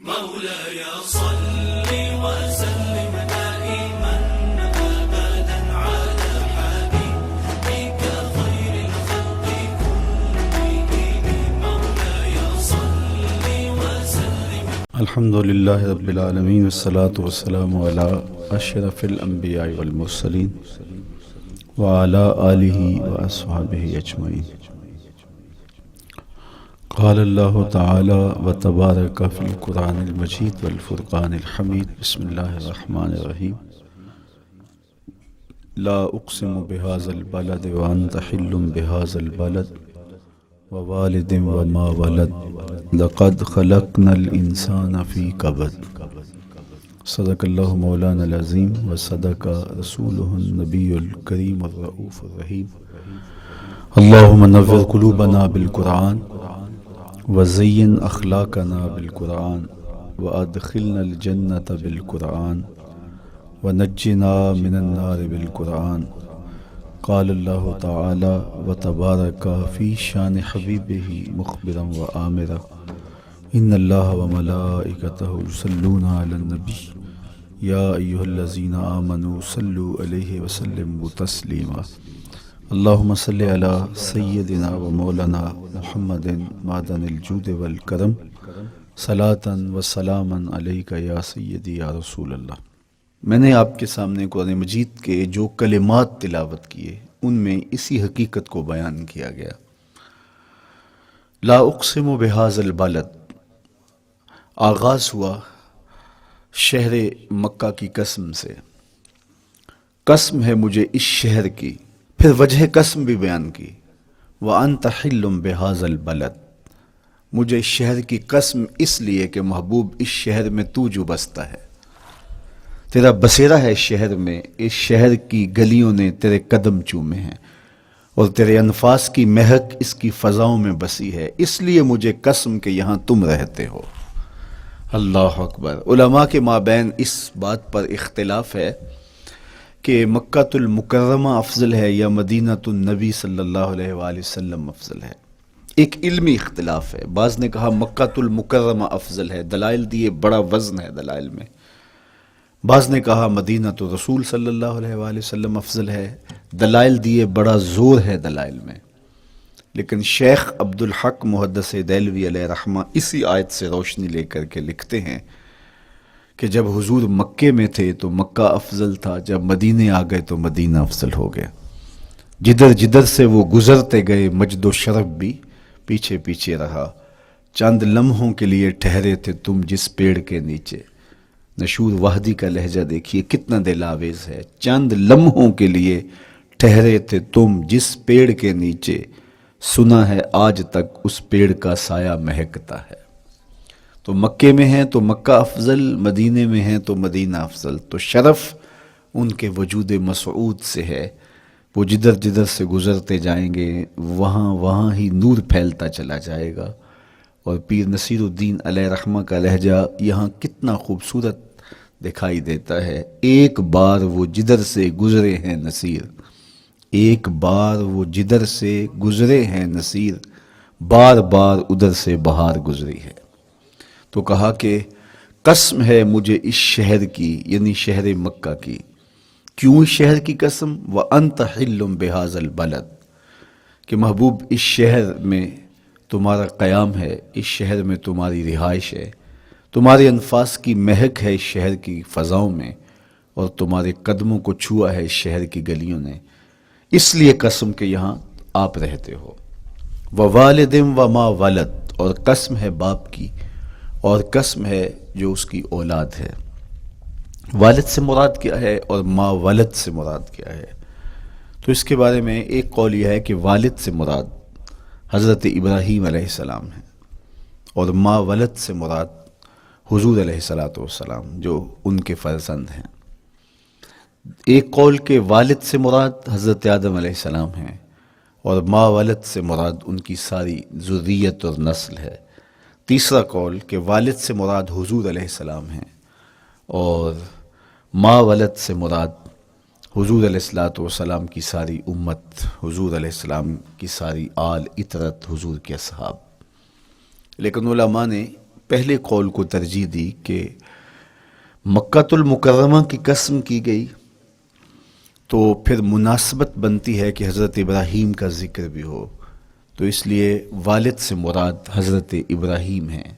مولاي صل وسلم دائما أبدا على حبيبك خير الخلق كلهم مولاي صل وسلم. الحمد لله رب العالمين والصلاة والسلام على أشرف الأنبياء والمرسلين وعلى آله وأصحابه أجمعين. قال الله تعالى وتبارك في القرآن المجيد والفرقان الحميد. بسم الله الرحمن الرحيم. لا أقسم بهذا البلد وأنت حل بهذا البلد ووالد وما ولد لقد خلقنا الإنسان في كبد. صدق الله مولانا العظيم وصدق رسوله النبي الكريم الرؤوف الرحيم. اللهم نور قلوبنا بالقرآن وزين أخلاقنا بالقرآن وأدخلنا الجنة بالقرآن ونجنا من النار بالقرآن. قال الله تعالى وتبارك في شان حبيبه مخبرا وآمرا إن الله وملائكته يصلون على النبي يا أيها الذين آمنوا صلوا عليه وسلموا تسليما. اللهم صل على سيدنا ومولانا محمد معدن الجود والکرم صلاۃ وسلاما علیک یا سیدی یا رسول اللہ. میں نے آپ کے سامنے قرآن مجید کے جو کلمات تلاوت کیے ان میں اسی حقیقت کو بیان کیا گیا. لا اقسم بہذا البلد، آغاز ہوا شہر مکہ کی قسم سے. قسم ہے مجھے اس شہر کی، پھر وجہ قسم بھی بیان کی. وَأَنْتَ حِلٌّ بِهَذَا الْبَلَدِ، مجھے اس شہر کی قسم اس لیے کہ محبوب اس شہر میں تو جو بستا ہے، تیرا بسیرا ہے اس شہر میں، اس شہر کی گلیوں نے تیرے قدم چومے ہیں اور تیرے انفاس کی مہک اس کی فضاؤں میں بسی ہے، اس لیے مجھے قسم کہ یہاں تم رہتے ہو. اللہ اکبر. علماء کے مابین اس بات پر اختلاف ہے کہ مکہ المکرمہ افضل ہے یا مدینہ النبی صلی اللہ علیہ وآلہ وسلم افضل ہے. ایک علمی اختلاف ہے. بعض نے کہا مکہ المکرمہ افضل ہے، دلائل دیے، بڑا وزن ہے دلائل میں. بعض نے کہا مدینہ رسول صلی اللہ علیہ وآلہ وسلم افضل ہے، دلائل دیے، بڑا زور ہے دلائل میں. لیکن شیخ عبدالحق محدث دہلوی علیہ رحمہ اسی آیت سے روشنی لے کر کے لکھتے ہیں کہ جب حضور مکے میں تھے تو مکہ افضل تھا، جب مدینے آ گئے تو مدینہ افضل ہو گیا. جدھر جدھر سے وہ گزرتے گئے مجد و شرف بھی پیچھے پیچھے رہا. چند لمحوں کے لیے ٹھہرے تھے تم جس پیڑ کے نیچے. نشور وحدی کا لہجہ دیکھیے کتنا دل آویز ہے. چند لمحوں کے لیے ٹھہرے تھے تم جس پیڑ کے نیچے، سنا ہے آج تک اس پیڑ کا سایہ مہکتا ہے. تو مکے میں ہیں تو مکہ افضل، مدینے میں ہیں تو مدینہ افضل. تو شرف ان کے وجود مسعود سے ہے. وہ جدھر جدھر سے گزرتے جائیں گے وہاں وہاں ہی نور پھیلتا چلا جائے گا. اور پیر نصیر الدین علیہ رحمہ کا لہجہ یہاں کتنا خوبصورت دکھائی دیتا ہے. ایک بار وہ جدھر سے گزرے ہیں نصیر، ایک بار وہ جدھر سے گزرے ہیں نصیر، بار بار ادھر سے بہار گزری ہے. تو کہا کہ قسم ہے مجھے اس شہر کی، یعنی شہر مکہ کی. کیوں اس شہر کی قسم؟ وَأَنْتَ حِلٌّ بِهَذَا الْبَلَدِ، کہ محبوب اس شہر میں تمہارا قیام ہے، اس شہر میں تمہاری رہائش ہے، تمہارے انفاس کی مہک ہے اس شہر کی فضاؤں میں، اور تمہارے قدموں کو چھوا ہے اس شہر کی گلیوں نے، اس لیے قسم کہ یہاں آپ رہتے ہو. وَوَالِدٍ وَمَا وَلَدَ، اور قسم ہے باپ کی، اور قسم ہے جو اس کی اولاد ہے. والد سے مراد کیا ہے اور ما ولد سے مراد کیا ہے؟ تو اس کے بارے میں ایک قول یہ ہے کہ والد سے مراد حضرت ابراہیم علیہ السلام ہے، اور ما ولد سے مراد حضور علیہ السلام جو ان کے فرزند ہیں. ایک قول کہ والد سے مراد حضرت آدم علیہ السلام ہیں، اور ما ولد سے مراد ان کی ساری ذریت اور نسل ہے. تیسرا قول کہ والد سے مراد حضور علیہ السلام ہیں، اور ما ولد سے مراد حضور علیہ السلام کی ساری امت، حضور علیہ السلام کی ساری آل اطرت، حضور کے اصحاب. لیکن علماء نے پہلے قول کو ترجیح دی کہ مکۃ المکرمہ کی قسم کی گئی تو پھر مناسبت بنتی ہے کہ حضرت ابراہیم کا ذکر بھی ہو، تو اس لیے والد سے مراد حضرت ابراہیم ہیں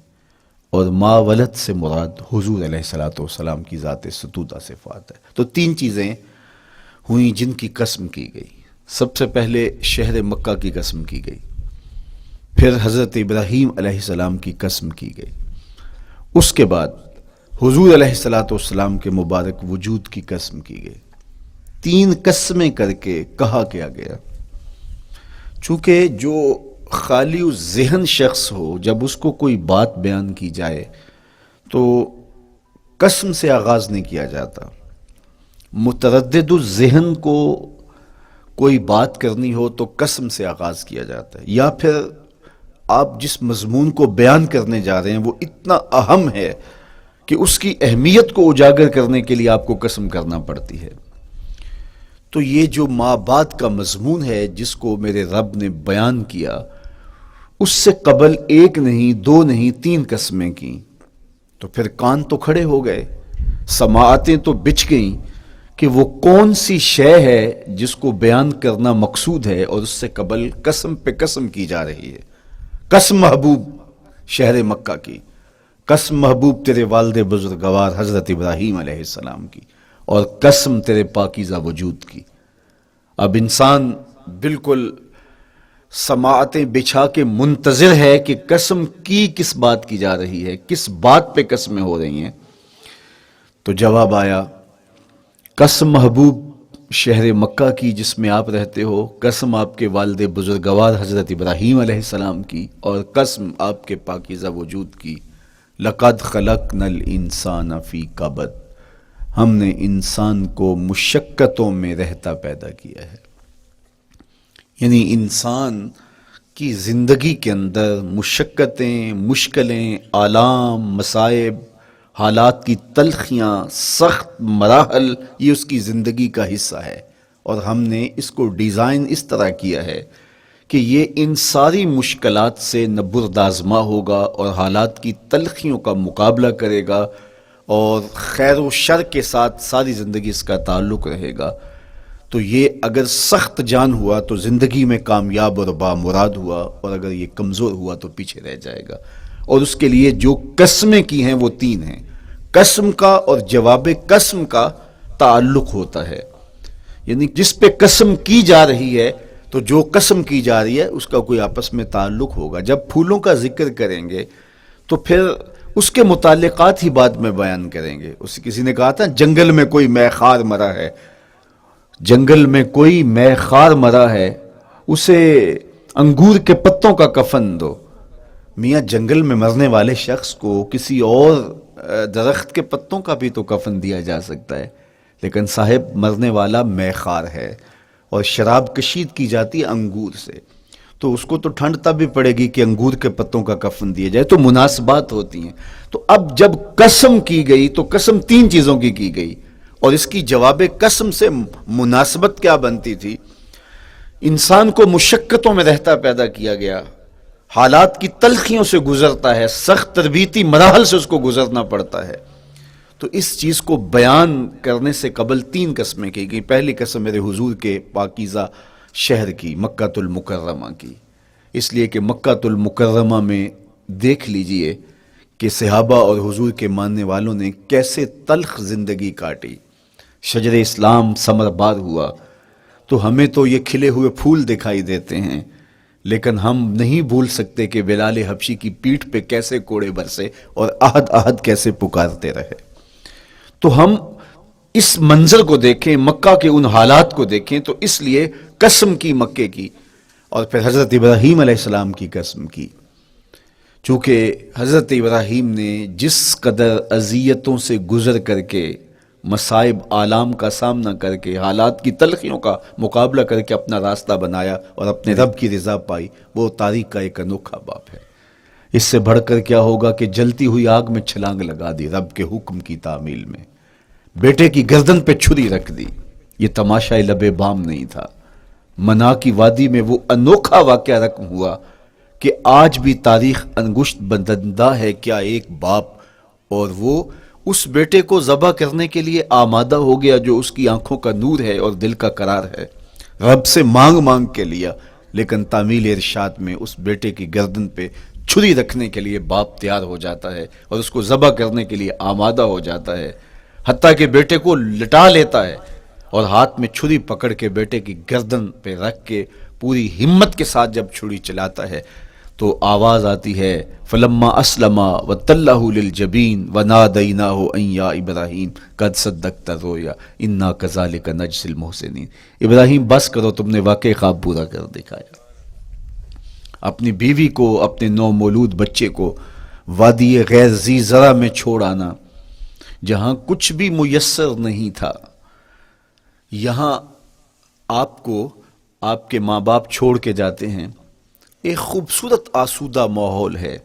اور ما ولد سے مراد حضور علیہ الصلوۃ والسلام کی ذات ستودہ صفات ہے۔ تو تین چیزیں ہوئیں جن کی قسم کی گئی۔ سب سے پہلے شہر مکہ کی قسم کی گئی، پھر حضرت ابراہیم علیہ السلام کی قسم کی گئی، اس کے بعد حضور علیہ الصلوۃ والسلام کے مبارک وجود کی قسم کی گئی۔ تین قسمیں کر کے کہا کیا گیا، چونکہ جو خالی ذہن شخص ہو، جب اس کو کوئی بات بیان کی جائے تو قسم سے آغاز نہیں کیا جاتا۔ متردد الذہن کو کوئی بات کرنی ہو تو قسم سے آغاز کیا جاتا ہے، یا پھر آپ جس مضمون کو بیان کرنے جا رہے ہیں وہ اتنا اہم ہے کہ اس کی اہمیت کو اجاگر کرنے کے لیے آپ کو قسم کرنا پڑتی ہے۔ تو یہ جو ما بعد کا مضمون ہے جس کو میرے رب نے بیان کیا، اس سے قبل ایک نہیں، دو نہیں، تین قسمیں کی، تو پھر کان تو کھڑے ہو گئے، سماعتیں تو بچھ گئیں کہ وہ کون سی شے ہے جس کو بیان کرنا مقصود ہے، اور اس سے قبل قسم پہ قسم کی جا رہی ہے۔ قسم محبوب شہر مکہ کی، قسم محبوب تیرے والد بزرگوار حضرت ابراہیم علیہ السلام کی، اور قسم تیرے پاکیزہ وجود کی۔ اب انسان بالکل سماعتیں بچھا کے منتظر ہے کہ قسم کی کس بات کی جا رہی ہے، کس بات پہ قسمیں ہو رہی ہیں، تو جواب آیا قسم محبوب شہر مکہ کی جس میں آپ رہتے ہو، قسم آپ کے والد بزرگوار حضرت ابراہیم علیہ السلام کی، اور قسم آپ کے پاکیزہ وجود کی۔ لقد خلقنا الانسان فی کبد، ہم نے انسان کو مشقتوں میں رہتا پیدا کیا ہے۔ یعنی انسان کی زندگی کے اندر مشقتیں، مشکلیں، آلام، مصائب، حالات کی تلخیاں، سخت مراحل، یہ اس کی زندگی کا حصہ ہے، اور ہم نے اس کو ڈیزائن اس طرح کیا ہے کہ یہ ان ساری مشکلات سے نہ بردآزما ہوگا اور حالات کی تلخیوں کا مقابلہ کرے گا، اور خیر و شر کے ساتھ ساری زندگی اس کا تعلق رہے گا۔ تو یہ اگر سخت جان ہوا تو زندگی میں کامیاب اور بامراد ہوا، اور اگر یہ کمزور ہوا تو پیچھے رہ جائے گا۔ اور اس کے لیے جو قسمیں کی ہیں وہ تین ہیں۔ قسم کا اور جواب قسم کا تعلق ہوتا ہے، یعنی جس پہ قسم کی جا رہی ہے تو جو قسم کی جا رہی ہے اس کا کوئی آپس میں تعلق ہوگا۔ جب پھولوں کا ذکر کریں گے تو پھر اس کے متعلقات ہی بعد میں بیان کریں گے۔ کسی نے کہا تھا جنگل میں کوئی مے خار مرا ہے، جنگل میں کوئی مے خار مرا ہے، اسے انگور کے پتوں کا کفن دو۔ میاں جنگل میں مرنے والے شخص کو کسی اور درخت کے پتوں کا بھی تو کفن دیا جا سکتا ہے، لیکن صاحب مرنے والا مے خار ہے، اور شراب کشید کی جاتی ہے انگور سے، تو اس کو تو ٹھنڈ تب بھی پڑے گی کہ انگور کے پتوں کا کفن دیا جائے۔ تو مناسبات ہوتی ہیں۔ تو اب جب قسم کی گئی تو قسم تین چیزوں کی گئی، اور اس کی جواب قسم سے مناسبت کیا بنتی تھی؟ انسان کو مشقتوں میں رہتا پیدا کیا گیا، حالات کی تلخیوں سے گزرتا ہے، سخت تربیتی مراحل سے اس کو گزرنا پڑتا ہے۔ تو اس چیز کو بیان کرنے سے قبل تین قسمیں کی گئی۔ پہلی قسم میرے حضور کے پاکیزہ شہر کی، مکۃ المکرمہ کی، اس لیے کہ مکۃ المکرمہ میں دیکھ لیجئے کہ صحابہ اور حضور کے ماننے والوں نے کیسے تلخ زندگی کاٹی۔ شجر اسلام ثمر بار ہوا تو ہمیں تو یہ کھلے ہوئے پھول دکھائی دیتے ہیں، لیکن ہم نہیں بھول سکتے کہ بلال حبشی کی پیٹھ پہ کیسے کوڑے برسے اور احد احد کیسے پکارتے رہے۔ تو ہم اس منظر کو دیکھیں، مکہ کے ان حالات کو دیکھیں، تو اس لیے قسم کی مکے کی، اور پھر حضرت ابراہیم علیہ السلام کی قسم کی، چونکہ حضرت ابراہیم نے جس قدر اذیتوں سے گزر کر کے، مصائب آلام کا سامنا کر کے، حالات کی تلخیوں کا مقابلہ کر کے اپنا راستہ بنایا اور اپنے رب کی رضا پائی، وہ تاریخ کا ایک انوکھا باپ ہے۔ اس سے بڑھ کر کیا ہوگا کہ جلتی ہوئی آگ میں چھلانگ لگا دی رب کے حکم کی تعمیل میں، بیٹے کی گردن پہ چھری رکھ دی۔ یہ تماشا لبے بام نہیں تھا، منا کی وادی میں وہ انوکھا واقعہ رقم ہوا کہ آج بھی تاریخ انگشت بدندہ ہے کیا ایک باپ، اور وہ اس بیٹے کو ذبح کرنے کے لیے آمادہ ہو گیا جو اس کی آنکھوں کا نور ہے اور دل کا قرار ہے۔ رب سے مانگ مانگ کے لیا، لیکن تعمیل ارشاد میں اس بیٹے کی گردن پہ چھری رکھنے کے لیے باپ تیار ہو جاتا ہے اور اس کو ذبح کرنے کے لیے آمادہ ہو جاتا ہے، حتیٰ کہ بیٹے کو لٹا لیتا ہے اور ہاتھ میں چھری پکڑ کے بیٹے کی گردن پہ رکھ کے پوری ہمت کے ساتھ جب چھری چلاتا ہے تو آواز آتی ہے فلما اسلما وتلہ للجبین ونادیناہ ان یا ابراہیم قد صدقت الرؤیا انا کذالک نجزی المحسنین۔ ابراہیم بس کرو، تم نے واقعی خواب پورا کر دکھایا۔ اپنی بیوی کو، اپنے نو مولود بچے کو وادی غیر ذی زرع میں چھوڑ آنا، جہاں کچھ بھی میسر نہیں تھا، یہاں آپ کو آپ کے ماں باپ چھوڑ کے جاتے ہیں، ایک خوبصورت آسودہ ماحول ہے،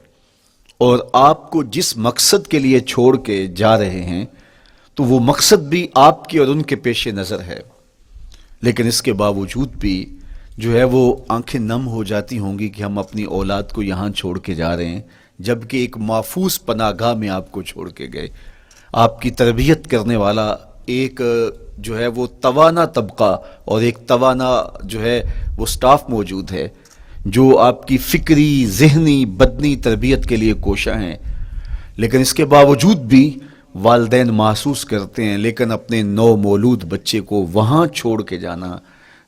اور آپ کو جس مقصد کے لیے چھوڑ کے جا رہے ہیں تو وہ مقصد بھی آپ کی اور ان کے پیش نظر ہے، لیکن اس کے باوجود بھی جو ہے وہ آنکھیں نم ہو جاتی ہوں گی کہ ہم اپنی اولاد کو یہاں چھوڑ کے جا رہے ہیں، جبکہ ایک محفوظ پناہ گاہ میں آپ کو چھوڑ کے گئے۔ آپ کی تربیت کرنے والا ایک جو ہے وہ توانا طبقہ اور ایک توانا جو ہے وہ سٹاف موجود ہے جو آپ کی فکری، ذہنی، بدنی تربیت کے لیے کوشاں ہیں، لیکن اس کے باوجود بھی والدین محسوس کرتے ہیں لیکن اپنے نو مولود بچے کو وہاں چھوڑ کے جانا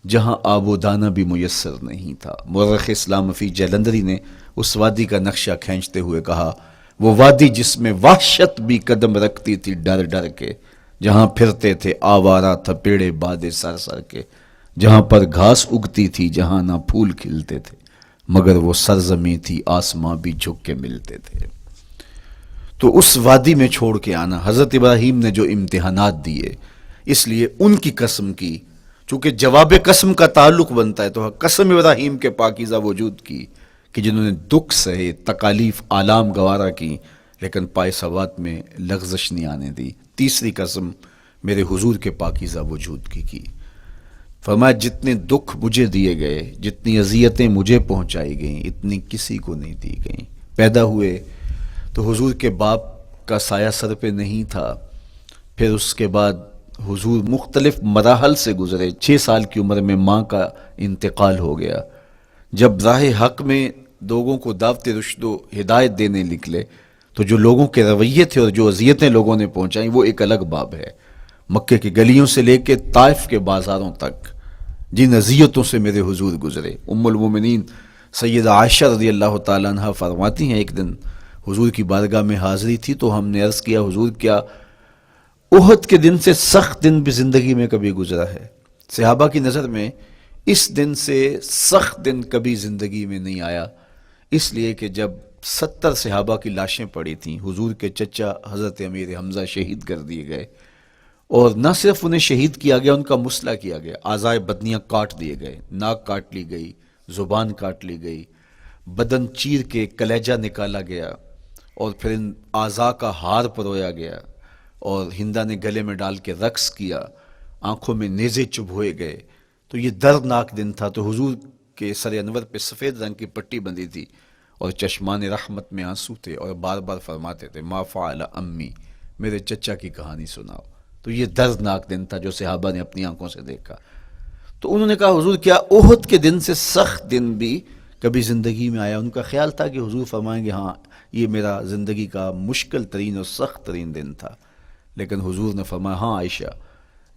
جہاں آب و دانہ بھی میسر نہیں تھا۔ مورخ اسلام فی جلندری نے اس وادی کا نقشہ کھینچتے ہوئے کہا، وہ وادی جس میں وحشت بھی قدم رکھتی تھی ڈر ڈر کے، جہاں پھرتے تھے آوارہ تھپیڑے بادے سر سر کے، جہاں پر گھاس اگتی تھی، جہاں نہ پھول کھلتے تھے، مگر وہ سرزمیں تھی آسماں بھی جھک کے ملتے تھے۔ تو اس وادی میں چھوڑ کے آنا، حضرت ابراہیم نے جو امتحانات دیے، اس لیے ان کی قسم کی، چونکہ جواب قسم کا تعلق بنتا ہے، تو قسم ابراہیم کے پاکیزہ وجود کی کہ جنہوں نے دکھ سہے، تکالیف آلام گوارا کی، لیکن پائے سوات میں لغزش نہیں آنے دی۔ تیسری قسم میرے حضور کے پاکیزہ وجود کی فرمایا جتنے دکھ مجھے دیے گئے، جتنی اذیتیں مجھے پہنچائی گئیں، اتنی کسی کو نہیں دی گئیں۔ پیدا ہوئے تو حضور کے باپ کا سایہ سر پہ نہیں تھا، پھر اس کے بعد حضور مختلف مراحل سے گزرے۔ 6 سال کی عمر میں ماں کا انتقال ہو گیا۔ جب راہ حق میں لوگوں کو دعوت رشد و ہدایت دینے نکلے تو جو لوگوں کے رویے تھے اور جو اذیتیں لوگوں نے پہنچائیں وہ ایک الگ باب ہے۔ مکے کی گلیوں سے لے کے طائف کے بازاروں تک جن اذیتوں سے میرے حضور گزرے، ام المومنین سیدہ عائشہ رضی اللہ تعالیٰ عنہ فرماتی ہیں ایک دن حضور کی بارگاہ میں حاضری تھی تو ہم نے عرض کیا حضور کیا احد کے دن سے سخت دن بھی زندگی میں کبھی گزرا ہے؟ صحابہ کی نظر میں اس دن سے سخت دن کبھی زندگی میں نہیں آیا، اس لیے کہ جب 70 صحابہ کی لاشیں پڑی تھیں، حضور کے چچا حضرت امیر حمزہ شہید کر دیے گئے، اور نہ صرف انہیں شہید کیا گیا، ان کا مسئلہ کیا گیا، اعضائے بدنیاں کاٹ دیے گئے، ناک کاٹ لی گئی، زبان کاٹ لی گئی، بدن چیر کے کلیجہ نکالا گیا، اور پھر ان اعضاء کا ہار پرویا گیا، اور ہندا نے گلے میں ڈال کے رقص کیا، آنکھوں میں نیزے چبھوئے گئے۔ تو یہ دردناک دن تھا۔ تو حضور کے سر انور پہ سفید رنگ کی پٹی بندھی تھی اور چشمان رحمت میں آنسو تھے، اور بار بار فرماتے تھے ما فعل امی، میرے چچا کی کہانی سناؤ۔ تو یہ دردناک دن تھا جو صحابہ نے اپنی آنکھوں سے دیکھا۔ تو انہوں نے کہا حضور کیا احد کے دن سے سخت دن بھی کبھی زندگی میں آیا؟ ان کا خیال تھا کہ حضور فرمائیں گے ہاں یہ میرا زندگی کا مشکل ترین اور سخت ترین دن تھا، لیکن حضور نے فرمایا ہاں عائشہ،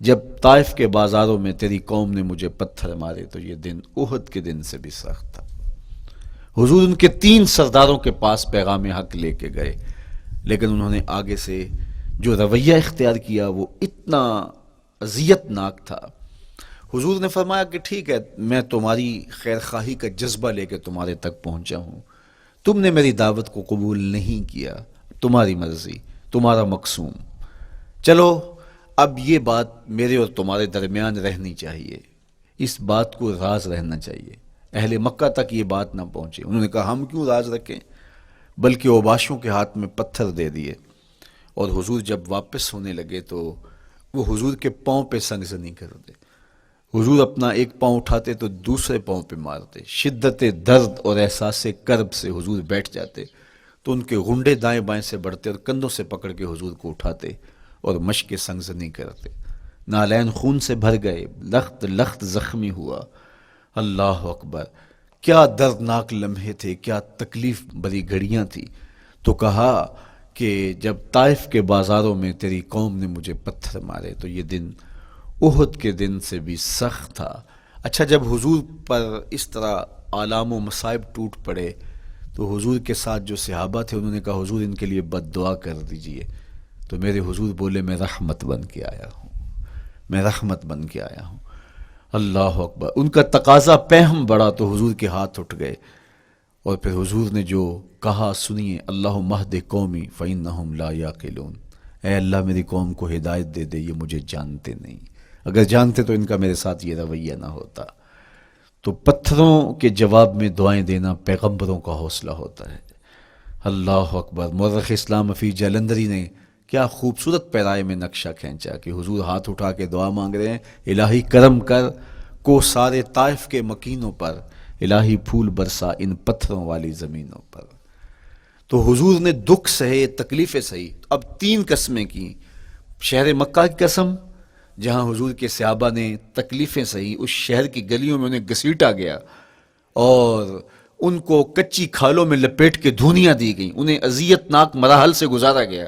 جب طائف کے بازاروں میں تیری قوم نے مجھے پتھر مارے تو یہ دن احد کے دن سے بھی سخت تھا۔ حضور ان کے 3 سرداروں کے پاس پیغام حق لے کے گئے، لیکن انہوں نے آگے سے جو رویہ اختیار کیا وہ اتنا اذیت ناک تھا۔ حضور نے فرمایا کہ ٹھیک ہے، میں تمہاری خیر خواہی کا جذبہ لے کے تمہارے تک پہنچا ہوں، تم نے میری دعوت کو قبول نہیں کیا، تمہاری مرضی، تمہارا مقسوم، چلو اب یہ بات میرے اور تمہارے درمیان رہنی چاہیے، اس بات کو راز رہنا چاہیے، اہل مکہ تک یہ بات نہ پہنچے۔ انہوں نے کہا ہم کیوں راز رکھیں، بلکہ اوباشوں کے ہاتھ میں پتھر دے دیے، اور حضور جب واپس ہونے لگے تو وہ حضور کے پاؤں پہ سنگزنی کر دے۔ حضور اپنا ایک پاؤں اٹھاتے تو دوسرے پاؤں پہ مارتے، شدت درد اور احساس کرب سے حضور بیٹھ جاتے تو ان کے گھنڈے دائیں بائیں سے بڑھتے اور کندھوں سے پکڑ کے حضور کو اٹھاتے اور مشق سنگزنی کرتے۔ نالین خون سے بھر گئے، لخت لخت زخمی ہوا۔ اللہ اکبر، کیا دردناک لمحے تھے، کیا تکلیف بھری گھڑیاں تھی۔ تو کہا کہ جب طائف کے بازاروں میں تیری قوم نے مجھے پتھر مارے تو یہ دن احد کے دن سے بھی سخت تھا۔ اچھا، جب حضور پر اس طرح آلام و مصائب ٹوٹ پڑے تو حضور کے ساتھ جو صحابہ تھے انہوں نے کہا حضور ان کے لیے بد دعا کر دیجئے، تو میرے حضور بولے میں رحمت بن کے آیا ہوں، میں رحمت بن کے آیا ہوں۔ اللہ اکبر، ان کا تقاضا پہم بڑا تو حضور کے ہاتھ اٹھ گئے، اور پھر حضور نے جو کہا سنیے، اللہم اہد قومی فإنہم لا یعقلون، اے اللہ میری قوم کو ہدایت دے دے، یہ مجھے جانتے نہیں، اگر جانتے تو ان کا میرے ساتھ یہ رویہ نہ ہوتا۔ تو پتھروں کے جواب میں دعائیں دینا پیغمبروں کا حوصلہ ہوتا ہے۔ اللہ اکبر، مورخ اسلام حفیظ جلندری نے کیا خوبصورت پیرائے میں نقشہ کھینچا کہ حضور ہاتھ اٹھا کے دعا مانگ رہے ہیں، الہی کرم کر کو سارے طائف کے مکینوں پر، الہی پھول برسا ان پتھروں والی زمینوں پر۔ تو حضور نے دکھ سہے، تکلیفیں سہی، اب 3 قسمیں کی۔ شہر مکہ کی قسم، جہاں حضور کے صحابہ نے تکلیفیں سہی، اس شہر کی گلیوں میں انہیں گھسیٹا گیا اور ان کو کچی کھالوں میں لپیٹ کے دھونیاں دی گئیں، انہیں اذیت ناک مراحل سے گزارا گیا۔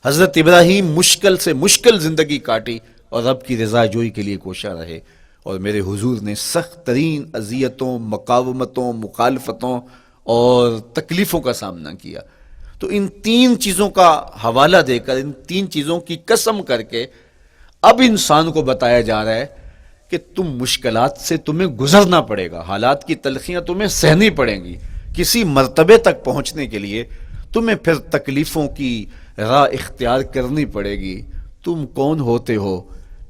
حضرت ابراہیم مشکل سے مشکل زندگی کاٹی اور رب کی رضا جوئی کے لیے کوشاں رہے، اور میرے حضور نے سخت ترین اذیتوں، مقاومتوں، مخالفتوں اور تکلیفوں کا سامنا کیا۔ تو ان 3 چیزوں کا حوالہ دے کر، ان 3 چیزوں کی قسم کر کے اب انسان کو بتایا جا رہا ہے کہ تم مشکلات سے تمہیں گزرنا پڑے گا، حالات کی تلخیاں تمہیں سہنی پڑیں گی، کسی مرتبے تک پہنچنے کے لیے تمہیں پھر تکلیفوں کی راہ اختیار کرنی پڑے گی۔ تم کون ہوتے ہو؟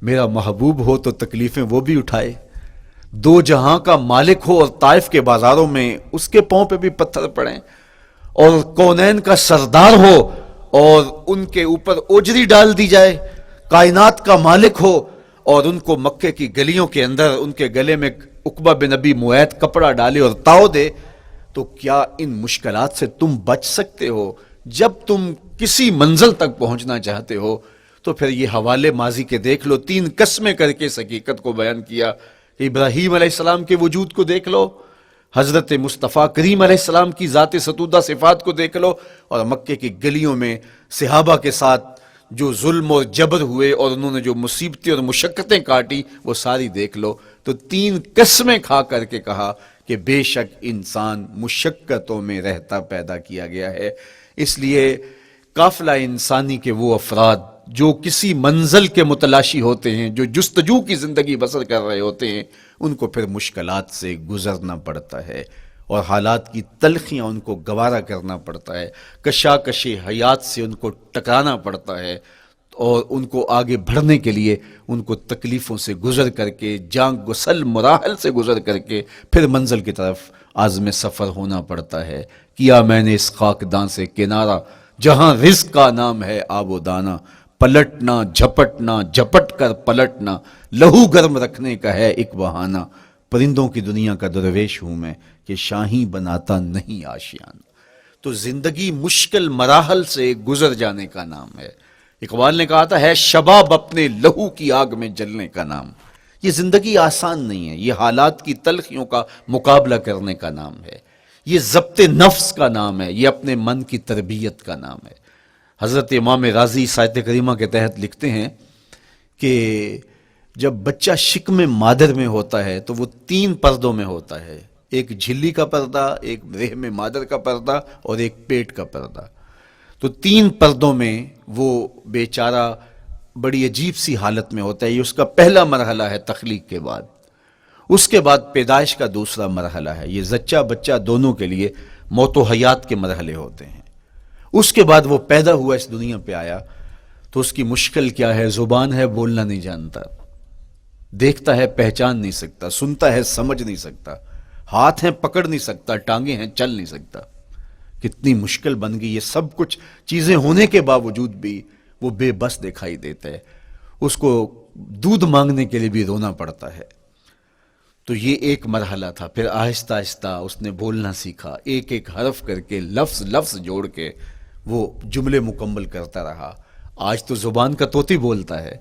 میرا محبوب ہو تو تکلیفیں وہ بھی اٹھائے، 2 جہاں کا مالک ہو اور طائف کے بازاروں میں اس کے پاؤں پہ بھی پتھر پڑیں، اور کونین کا سردار ہو اور ان کے اوپر اوجری ڈال دی جائے، کائنات کا مالک ہو اور ان کو مکے کی گلیوں کے اندر ان کے گلے میں عقبہ بن ابی معیط کپڑا ڈالے اور تاؤ دے، تو کیا ان مشکلات سے تم بچ سکتے ہو؟ جب تم کسی منزل تک پہنچنا چاہتے ہو تو پھر یہ حوالے ماضی کے دیکھ لو، 3 قسمیں کر کے اس حقیقت کو بیان کیا کہ ابراہیم علیہ السلام کے وجود کو دیکھ لو، حضرت مصطفیٰ کریم علیہ السلام کی ذات ستودہ صفات کو دیکھ لو، اور مکے کی گلیوں میں صحابہ کے ساتھ جو ظلم اور جبر ہوئے اور انہوں نے جو مصیبتیں اور مشقتیں کاٹی وہ ساری دیکھ لو۔ تو 3 قسمیں کھا کر کے کہا کہ بے شک انسان مشقتوں میں رہتا پیدا کیا گیا ہے۔ اس لیے قافلہ انسانی کے وہ افراد جو کسی منزل کے متلاشی ہوتے ہیں، جو جستجو کی زندگی بسر کر رہے ہوتے ہیں، ان کو پھر مشکلات سے گزرنا پڑتا ہے اور حالات کی تلخیاں ان کو گوارا کرنا پڑتا ہے، کشاکش حیات سے ان کو ٹکرانا پڑتا ہے، اور ان کو آگے بڑھنے کے لیے ان کو تکلیفوں سے گزر کر کے، جان گسل مراحل سے گزر کر کے پھر منزل کی طرف عازم سفر ہونا پڑتا ہے۔ کیا میں نے اس خاکدان سے کنارہ، جہاں رزق کا نام ہے آب و دانہ، پلٹنا جھپٹنا جھپٹ کر پلٹنا، لہو گرم رکھنے کا ہے ایک بہانہ، پرندوں کی دنیا کا درویش ہوں میں کہ شاہی بناتا نہیں آشیانہ۔ تو زندگی مشکل مراحل سے گزر جانے کا نام ہے۔ اقبال نے کہا تھا ہے شباب اپنے لہو کی آگ میں جلنے کا نام۔ یہ زندگی آسان نہیں ہے، یہ حالات کی تلخیوں کا مقابلہ کرنے کا نام ہے، یہ ضبط نفس کا نام ہے، یہ اپنے من کی تربیت کا نام ہے۔ حضرت امام راضی سایت کریمہ کے تحت لکھتے ہیں کہ جب بچہ شکم مادر میں ہوتا ہے تو وہ 3 پردوں میں ہوتا ہے، ایک جھلی کا پردہ، ایک رحم مادر کا پردہ اور ایک پیٹ کا پردہ۔ تو 3 پردوں میں وہ بیچارہ بڑی عجیب سی حالت میں ہوتا ہے۔ یہ اس کا پہلا مرحلہ ہے تخلیق کے بعد، اس کے بعد پیدائش کا دوسرا مرحلہ ہے، یہ زچہ بچہ دونوں کے لیے موت و حیات کے مرحلے ہوتے ہیں۔ اس کے بعد وہ پیدا ہوا، اس دنیا پہ آیا، تو اس کی مشکل کیا ہے؟ زبان ہے، بولنا نہیں جانتا، دیکھتا ہے پہچان نہیں سکتا، سنتا ہے سمجھ نہیں سکتا، ہاتھ ہیں پکڑ نہیں سکتا، ٹانگیں ہیں چل نہیں سکتا۔ کتنی مشکل بن گئی، یہ سب کچھ چیزیں ہونے کے باوجود بھی وہ بے بس دکھائی دیتا ہے، اس کو دودھ مانگنے کے لیے بھی رونا پڑتا ہے، تو یہ ایک مرحلہ تھا. پھر آہستہ آہستہ اس نے بولنا سیکھا، ایک ایک حرف کر کے لفظ لفظ جوڑ کے وہ جملے مکمل کرتا رہا. آج تو زبان کا طوطی بولتا ہے،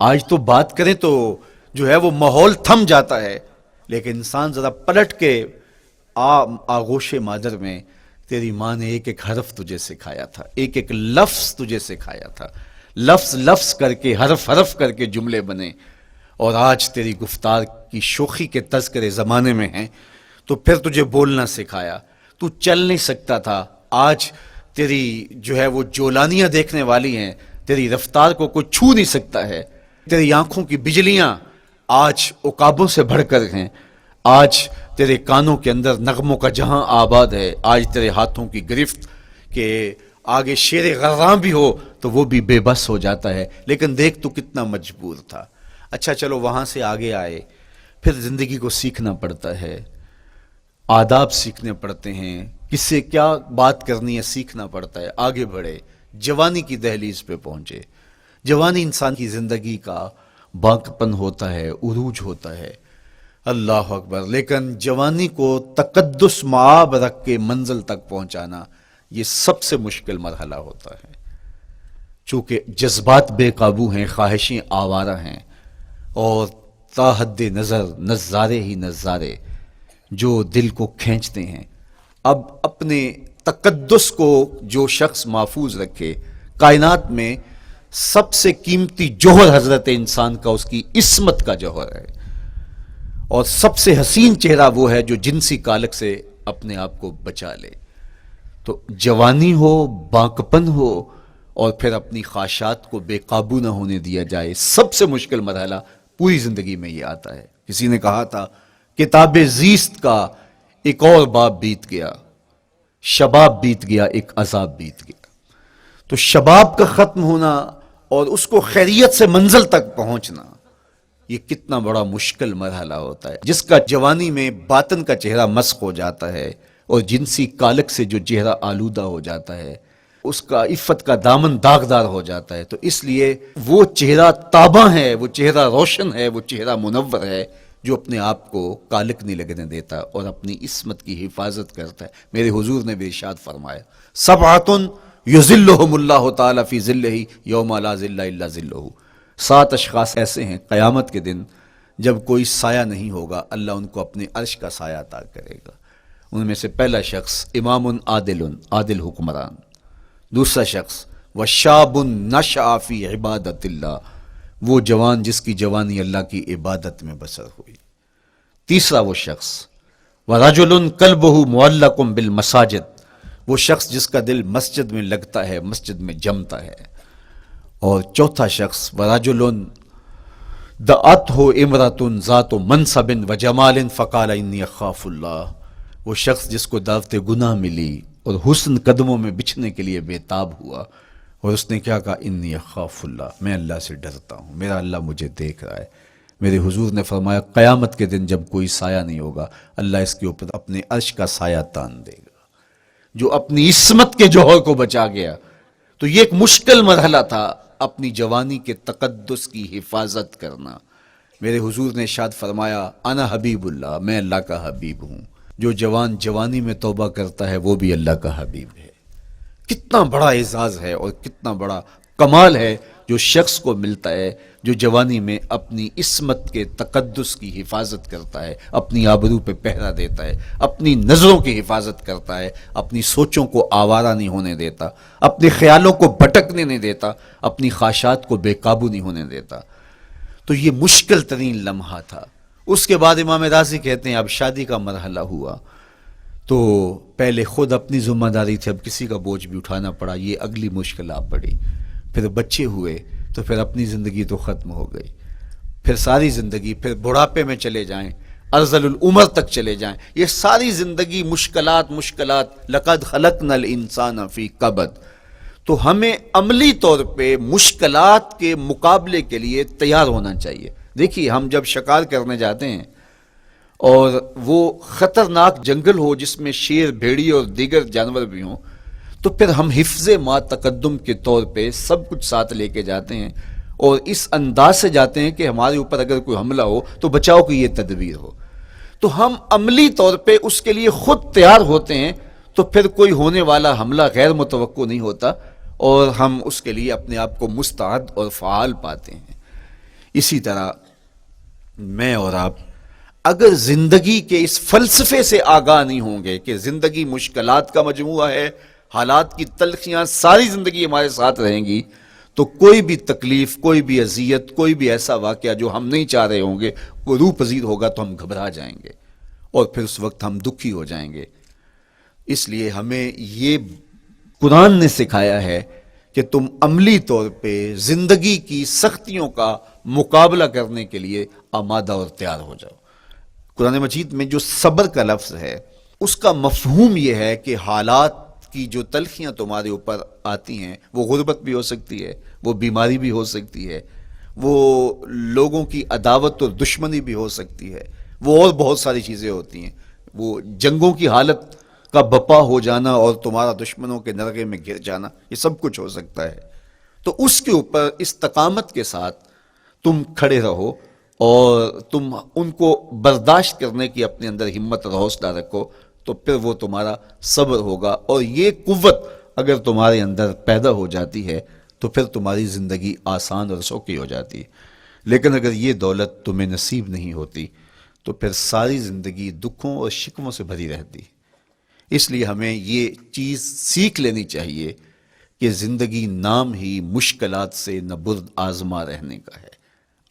آج تو بات کریں تو جو ہے وہ ماحول تھم جاتا ہے. لیکن انسان ذرا پلٹ کے آغوش مادر میں تیری ماں نے ایک ایک حرف تجھے سکھایا تھا، ایک ایک لفظ تجھے سکھایا تھا، لفظ لفظ کر کے حرف حرف کر کے جملے بنے. اور آج تیری گفتار کی شوخی کے تذکرے زمانے میں ہیں تو پھر تجھے بولنا سکھایا. تو چل نہیں سکتا تھا، آج تیری جو ہے وہ جولانیاں دیکھنے والی ہیں، تیری رفتار کو کوئی چھو نہیں سکتا ہے. تیری آنکھوں کی بجلیاں آج عقابوں سے بڑھ کر ہیں. آج تیرے کانوں کے اندر نغموں کا جہاں آباد ہے. آج تیرے ہاتھوں کی گرفت کہ آگے شیر غراں بھی ہو تو وہ بھی بے بس ہو جاتا ہے. لیکن دیکھ تو کتنا مجبور تھا. اچھا چلو وہاں سے آگے آئے، پھر زندگی کو سیکھنا پڑتا ہے، آداب سیکھنے پڑتے ہیں، کس سے کیا بات کرنی ہے سیکھنا پڑتا ہے. آگے بڑھے، جوانی کی دہلیز پہ پہنچے. جوانی انسان کی زندگی کا باقپن ہوتا ہے، عروج ہوتا ہے. اللہ اکبر. لیکن جوانی کو تقدس معاب رکھ کے منزل تک پہنچانا یہ سب سے مشکل مرحلہ ہوتا ہے. چونکہ جذبات بے قابو ہیں، خواہشیں آوارہ ہیں، اور تا حد نظر نظارے ہی نظارے جو دل کو کھینچتے ہیں. اب اپنے تقدس کو جو شخص محفوظ رکھے، کائنات میں سب سے قیمتی جوہر حضرت انسان کا اس کی عصمت کا جوہر ہے. اور سب سے حسین چہرہ وہ ہے جو جنسی کالک سے اپنے آپ کو بچا لے. تو جوانی ہو، باقپن ہو، اور پھر اپنی خواہشات کو بے قابو نہ ہونے دیا جائے. سب سے مشکل مرحلہ پوری زندگی میں یہ آتا ہے. کسی نے کہا تھا کتاب زیست کا ایک اور باب بیت گیا، شباب بیت گیا، ایک عذاب بیت گیا. تو شباب کا ختم ہونا اور اس کو خیریت سے منزل تک پہنچنا یہ کتنا بڑا مشکل مرحلہ ہوتا ہے. جس کا جوانی میں باطن کا چہرہ مسخ ہو جاتا ہے اور جنسی کالک سے جو چہرہ آلودہ ہو جاتا ہے اس کا عفت کا دامن داغدار ہو جاتا ہے. تو اس لیے وہ چہرہ تاباں ہے، وہ چہرہ روشن ہے، وہ چہرہ منور ہے جو اپنے آپ کو کالک نہیں لگنے دیتا اور اپنی عصمت کی حفاظت کرتا ہے. میرے حضور نے بھی ارشاد فرمایا سبعۃ یظلھم اللہ تعالی فی ظلہ یوم لا ظل الا ظلہ. 7 اشخاص ایسے ہیں قیامت کے دن جب کوئی سایہ نہیں ہوگا، اللہ ان کو اپنے عرش کا سایہ عطا کرے گا. ان میں سے پہلا شخص امام عادل حکمران. دوسرا شخص وشاب نشأ فی عبادت اللہ، وہ جوان جس کی جوانی اللہ کی عبادت میں بسر ہوئی. تیسرا وہ شخص ورجل قلبہ معلق بالمساجد، وہ شخص جس کا دل مسجد میں لگتا ہے، مسجد میں جمتا ہے. اور چوتھا شخص ورجل دعتہ امرأۃ ذات منصب وجمال فقال انی اخاف اللہ، وہ شخص جس کو دعوت گناہ ملی اور حسن قدموں میں بچھنے کے لیے بےتاب ہوا اور اس نے کیا کہا انی اخاف اللہ، میں اللہ سے ڈرتا ہوں، میرا اللہ مجھے دیکھ رہا ہے. میرے حضور نے فرمایا قیامت کے دن جب کوئی سایہ نہیں ہوگا اللہ اس کے اوپر اپنے عرش کا سایہ تان دے گا. جو اپنی عصمت کے جوہر کو بچا گیا. تو یہ ایک مشکل مرحلہ تھا اپنی جوانی کے تقدس کی حفاظت کرنا. میرے حضور نے ارشاد فرمایا انا حبیب اللہ، میں اللہ کا حبیب ہوں. جو جوان جوانی میں توبہ کرتا ہے وہ بھی اللہ کا حبیب ہے. کتنا بڑا اعزاز ہے اور کتنا بڑا کمال ہے جو شخص کو ملتا ہے جو جوانی میں اپنی عصمت کے تقدس کی حفاظت کرتا ہے، اپنی آبرو پہ پہرا دیتا ہے، اپنی نظروں کی حفاظت کرتا ہے، اپنی سوچوں کو آوارہ نہیں ہونے دیتا، اپنے خیالوں کو بھٹکنے نہیں دیتا، اپنی خواہشات کو بے قابو نہیں ہونے دیتا. تو یہ مشکل ترین لمحہ تھا. اس کے بعد امام راضی کہتے ہیں اب شادی کا مرحلہ ہوا تو پہلے خود اپنی ذمہ داری تھی، اب کسی کا بوجھ بھی اٹھانا پڑا، یہ اگلی مشکل آ پڑی. پھر بچے ہوئے تو پھر اپنی زندگی تو ختم ہو گئی. پھر ساری زندگی، پھر بڑھاپے میں چلے جائیں، ارذل العمر تک چلے جائیں، یہ ساری زندگی مشکلات. لقد خلقنا الانسان فی کبد. تو ہمیں عملی طور پہ مشکلات کے مقابلے کے لیے تیار ہونا چاہیے. دیکھیے ہم جب شکار کرنے جاتے ہیں اور وہ خطرناک جنگل ہو جس میں شیر، بھیڑی اور دیگر جانور بھی ہوں تو پھر ہم حفظ ما تقدم کے طور پہ سب کچھ ساتھ لے کے جاتے ہیں اور اس انداز سے جاتے ہیں کہ ہمارے اوپر اگر کوئی حملہ ہو تو بچاؤ کی یہ تدبیر ہو. تو ہم عملی طور پہ اس کے لیے خود تیار ہوتے ہیں، تو پھر کوئی ہونے والا حملہ غیر متوقع نہیں ہوتا اور ہم اس کے لیے اپنے آپ کو مستعد اور فعال پاتے ہیں۔ اسی طرح میں اور آپ اگر زندگی کے اس فلسفے سے آگاہ نہیں ہوں گے کہ زندگی مشکلات کا مجموعہ ہے، حالات کی تلخیاں ساری زندگی ہمارے ساتھ رہیں گی، تو کوئی بھی تکلیف، کوئی بھی اذیت، کوئی بھی ایسا واقعہ جو ہم نہیں چاہ رہے ہوں گے وہ روح پذیر ہوگا تو ہم گھبرا جائیں گے اور پھر اس وقت ہم دکھی ہو جائیں گے۔ اس لیے ہمیں یہ قرآن نے سکھایا ہے کہ تم عملی طور پہ زندگی کی سختیوں کا مقابلہ کرنے کے لیے آمادہ اور تیار ہو جاؤ۔ قرآن مجید میں جو صبر کا لفظ ہے اس کا مفہوم یہ ہے کہ حالات کی جو تلخیاں تمہارے اوپر آتی ہیں، وہ غربت بھی ہو سکتی ہے، وہ بیماری بھی ہو سکتی ہے، وہ لوگوں کی عداوت اور دشمنی بھی ہو سکتی ہے، وہ اور بہت ساری چیزیں ہوتی ہیں، وہ جنگوں کی حالت کا بپا ہو جانا اور تمہارا دشمنوں کے نرغے میں گر جانا، یہ سب کچھ ہو سکتا ہے۔ تو اس کے اوپر استقامت کے ساتھ تم کھڑے رہو اور تم ان کو برداشت کرنے کی اپنے اندر ہمت اور حوصلہ رکھو، تو پھر وہ تمہارا صبر ہوگا، اور یہ قوت اگر تمہارے اندر پیدا ہو جاتی ہے تو پھر تمہاری زندگی آسان اور سوکھی ہو جاتی ہے۔ لیکن اگر یہ دولت تمہیں نصیب نہیں ہوتی تو پھر ساری زندگی دکھوں اور شکووں سے بھری رہتی۔ اس لیے ہمیں یہ چیز سیکھ لینی چاہیے کہ زندگی نام ہی مشکلات سے نہ برد آزما رہنے کا ہے۔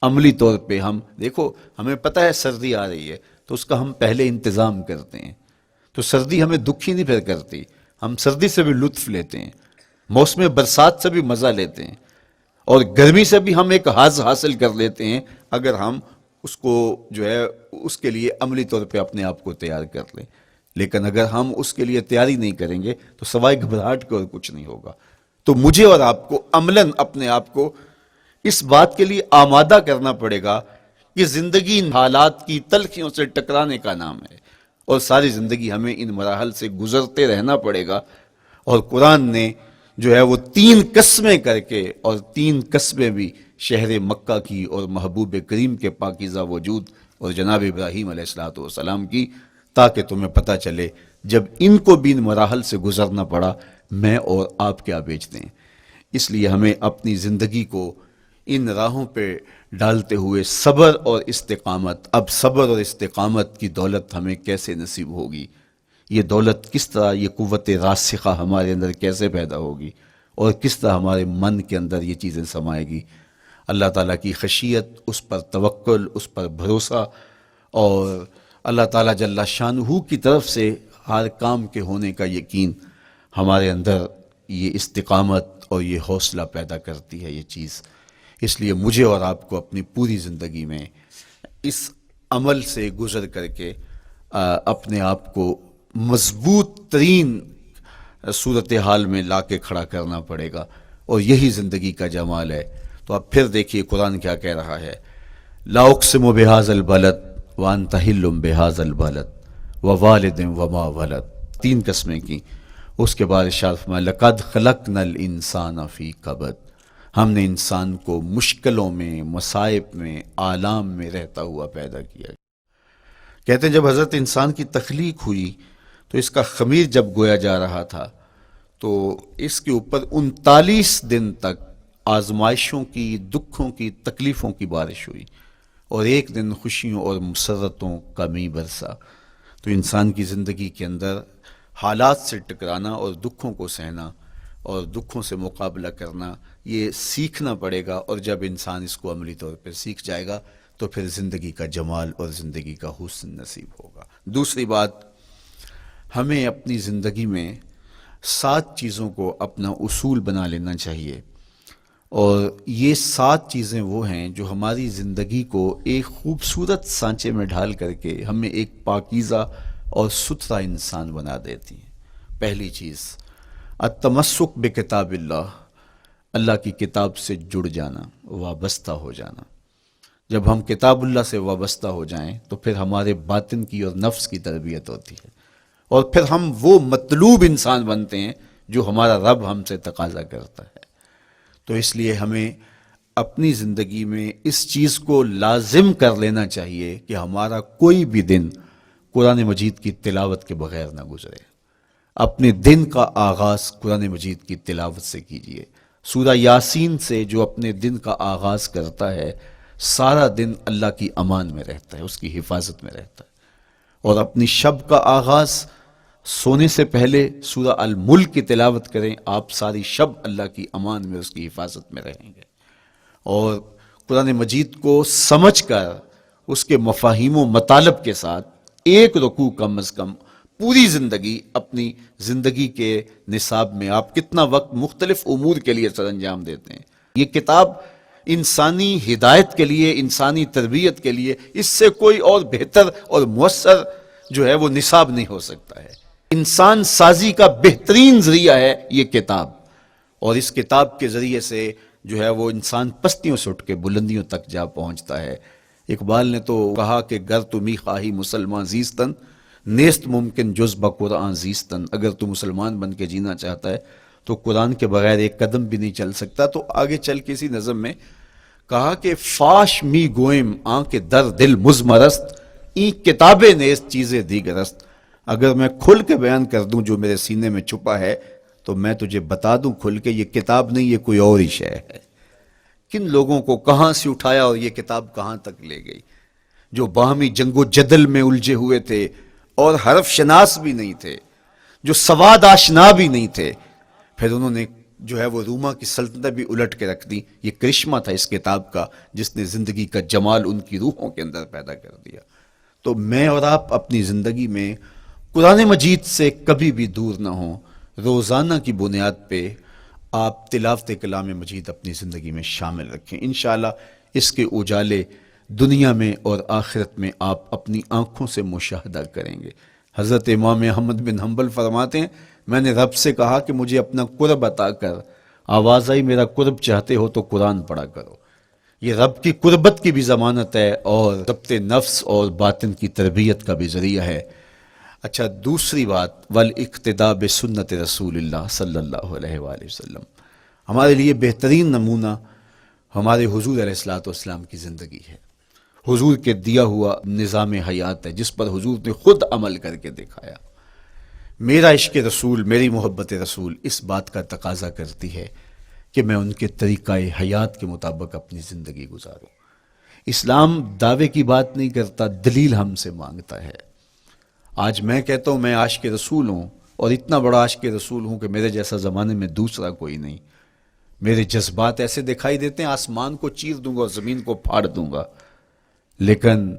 عملی طور پہ ہم دیکھو، ہمیں پتہ ہے سردی آ رہی ہے تو اس کا ہم پہلے انتظام کرتے ہیں، تو سردی ہمیں دکھی نہیں پھر کرتی، ہم سردی سے بھی لطف لیتے ہیں، موسم برسات سے بھی مزہ لیتے ہیں، اور گرمی سے بھی ہم ایک حاز حاصل کر لیتے ہیں اگر ہم اس کو جو ہے اس کے لیے عملی طور پہ اپنے آپ کو تیار کر لیں۔ لیکن اگر ہم اس کے لیے تیاری نہیں کریں گے تو سوائے گھبراہٹ کے اور کچھ نہیں ہوگا۔ تو مجھے اور آپ کو عملاً اپنے آپ کو اس بات کے لیے آمادہ کرنا پڑے گا کہ زندگی ان حالات کی تلخیوں سے ٹکرانے کا نام ہے، اور ساری زندگی ہمیں ان مراحل سے گزرتے رہنا پڑے گا۔ اور قرآن نے جو ہے وہ 3 قسمیں کر کے، اور 3 قسمیں بھی شہر مکہ کی اور محبوب کریم کے پاکیزہ وجود اور جناب ابراہیم علیہ السلام کی، تاکہ تمہیں پتہ چلے جب ان کو بھی ان مراحل سے گزرنا پڑا میں اور آپ کیا بیچتے ہیں۔ اس لیے ہمیں اپنی زندگی کو ان راہوں پہ ڈالتے ہوئے صبر اور استقامت، اب صبر اور استقامت کی دولت ہمیں کیسے نصیب ہوگی، یہ دولت کس طرح، یہ قوت راسخہ ہمارے اندر کیسے پیدا ہوگی، اور کس طرح ہمارے من کے اندر یہ چیزیں سمائے گی۔ اللہ تعالیٰ کی خشیت، اس پر توکل، اس پر بھروسہ، اور اللہ تعالیٰ جل شانہ کی طرف سے ہر کام کے ہونے کا یقین ہمارے اندر یہ استقامت اور یہ حوصلہ پیدا کرتی ہے یہ چیز۔ اس لیے مجھے اور آپ کو اپنی پوری زندگی میں اس عمل سے گزر کر کے اپنے آپ کو مضبوط ترین صورتحال میں لا کے کھڑا کرنا پڑے گا، اور یہی زندگی کا جمال ہے۔ تو اب پھر دیکھیے قرآن کیا کہہ رہا ہے، لا اقسم بہذا البلد وانت حل بہذا البلد ووالد وما ولد، 3 قسمیں کی۔ اس کے بعد ارشاد فرمایا لقد خلقنا الانسان فی کبد، ہم نے انسان کو مشکلوں میں، مصائب میں، آلام میں رہتا ہوا پیدا کیا۔ کہتے ہیں جب حضرت انسان کی تخلیق ہوئی تو اس کا خمیر جب گویا جا رہا تھا تو اس کے اوپر 39 دن تک آزمائشوں کی، دکھوں کی، تکلیفوں کی بارش ہوئی، اور 1 دن خوشیوں اور مسرتوں کا می برسا۔ تو انسان کی زندگی کے اندر حالات سے ٹکرانا اور دکھوں کو سہنا اور دکھوں سے مقابلہ کرنا یہ سیکھنا پڑے گا، اور جب انسان اس کو عملی طور پہ سیکھ جائے گا تو پھر زندگی کا جمال اور زندگی کا حسن نصیب ہوگا۔ دوسری بات، ہمیں اپنی زندگی میں 7 چیزوں کو اپنا اصول بنا لینا چاہیے، اور یہ 7 چیزیں وہ ہیں جو ہماری زندگی کو ایک خوبصورت سانچے میں ڈھال کر کے ہمیں ایک پاکیزہ اور ستھرا انسان بنا دیتی ہیں۔ پہلی چیز، التمسک بکتاب اللہ، اللہ کی کتاب سے جڑ جانا، وابستہ ہو جانا۔ جب ہم کتاب اللہ سے وابستہ ہو جائیں تو پھر ہمارے باطن کی اور نفس کی تربیت ہوتی ہے، اور پھر ہم وہ مطلوب انسان بنتے ہیں جو ہمارا رب ہم سے تقاضا کرتا ہے۔ تو اس لیے ہمیں اپنی زندگی میں اس چیز کو لازم کر لینا چاہیے کہ ہمارا کوئی بھی دن قرآن مجید کی تلاوت کے بغیر نہ گزرے۔ اپنے دن کا آغاز قرآن مجید کی تلاوت سے کیجیے۔ سورہ یاسین سے جو اپنے دن کا آغاز کرتا ہے سارا دن اللہ کی امان میں رہتا ہے، اس کی حفاظت میں رہتا ہے۔ اور اپنی شب کا آغاز سونے سے پہلے سورہ الملک کی تلاوت کریں، آپ ساری شب اللہ کی امان میں، اس کی حفاظت میں رہیں گے۔ اور قرآن مجید کو سمجھ کر اس کے مفاہیم و مطالب کے ساتھ ایک رکوع کم از کم پوری زندگی، اپنی زندگی کے نصاب میں آپ کتنا وقت مختلف امور کے لیے سر انجام دیتے ہیں۔ یہ کتاب انسانی ہدایت کے لیے، انسانی تربیت کے لیے اس سے کوئی اور بہتر اور مؤثر جو ہے وہ نصاب نہیں ہو سکتا ہے۔ انسان سازی کا بہترین ذریعہ ہے یہ کتاب، اور اس کتاب کے ذریعے سے جو ہے وہ انسان پستیوں سے اٹھ کے بلندیوں تک جا پہنچتا ہے۔ اقبال نے تو کہا کہ گر تمی خواہی مسلمان زیستن، نیست ممکن جز بقرآن زیستن۔ اگر تو مسلمان بن کے جینا چاہتا ہے تو قرآن کے بغیر ایک قدم بھی نہیں چل سکتا۔ تو آگے چل کے اسی نظم میں کہا کہ فاش می گوئم آنکھ در دل مزمرست، این کتابیں نیست چیزیں دیگرست۔ اگر میں کھل کے بیان کر دوں جو میرے سینے میں چھپا ہے تو میں تجھے بتا دوں کھل کے یہ کتاب نہیں، یہ کوئی اور ہی شے ہے۔ کن لوگوں کو کہاں سے اٹھایا اور یہ کتاب کہاں تک لے گئی، جو باہمی جنگ و جدل میں الجھے ہوئے تھے اور حرف شناس بھی نہیں تھے، جو سواد آشنا بھی نہیں تھے، پھر انہوں نے جو ہے وہ روما کی سلطنت بھی الٹ کے رکھ دی۔ یہ کرشمہ تھا اس کتاب کا جس نے زندگی کا جمال ان کی روحوں کے اندر پیدا کر دیا۔ تو میں اور آپ اپنی زندگی میں قرآن مجید سے کبھی بھی دور نہ ہوں، روزانہ کی بنیاد پہ آپ تلاوت کلام مجید اپنی زندگی میں شامل رکھیں۔ انشاءاللہ اس کے اجالے دنیا میں اور آخرت میں آپ اپنی آنکھوں سے مشاہدہ کریں گے۔ حضرت امام احمد بن حنبل فرماتے ہیں میں نے رب سے کہا کہ مجھے اپنا قرب عطا کر، آواز آئی میرا قرب چاہتے ہو تو قرآن پڑھا کرو۔ یہ رب کی قربت کی بھی ضمانت ہے اور ضبط نفس اور باطن کی تربیت کا بھی ذریعہ ہے۔ اچھا، دوسری بات والاقتداء بسنت رسول اللہ صلی اللہ علیہ وآلہ وسلم، ہمارے لیے بہترین نمونہ ہمارے حضور علیہ الصلوۃ والسلام کی زندگی ہے، حضور کے دیا ہوا نظام حیات ہے جس پر حضور نے خود عمل کر کے دکھایا۔ میرا عشق رسول، میری محبت رسول اس بات کا تقاضا کرتی ہے کہ میں ان کے طریقہ حیات کے مطابق اپنی زندگی گزاروں۔ اسلام دعوے کی بات نہیں کرتا، دلیل ہم سے مانگتا ہے۔ آج میں کہتا ہوں میں عاشق رسول ہوں، اور اتنا بڑا عاشق رسول ہوں کہ میرے جیسا زمانے میں دوسرا کوئی نہیں۔ میرے جذبات ایسے دکھائی دیتے ہیں آسمان کو چیر دوں گا اور زمین کو پھاڑ دوں گا، لیکن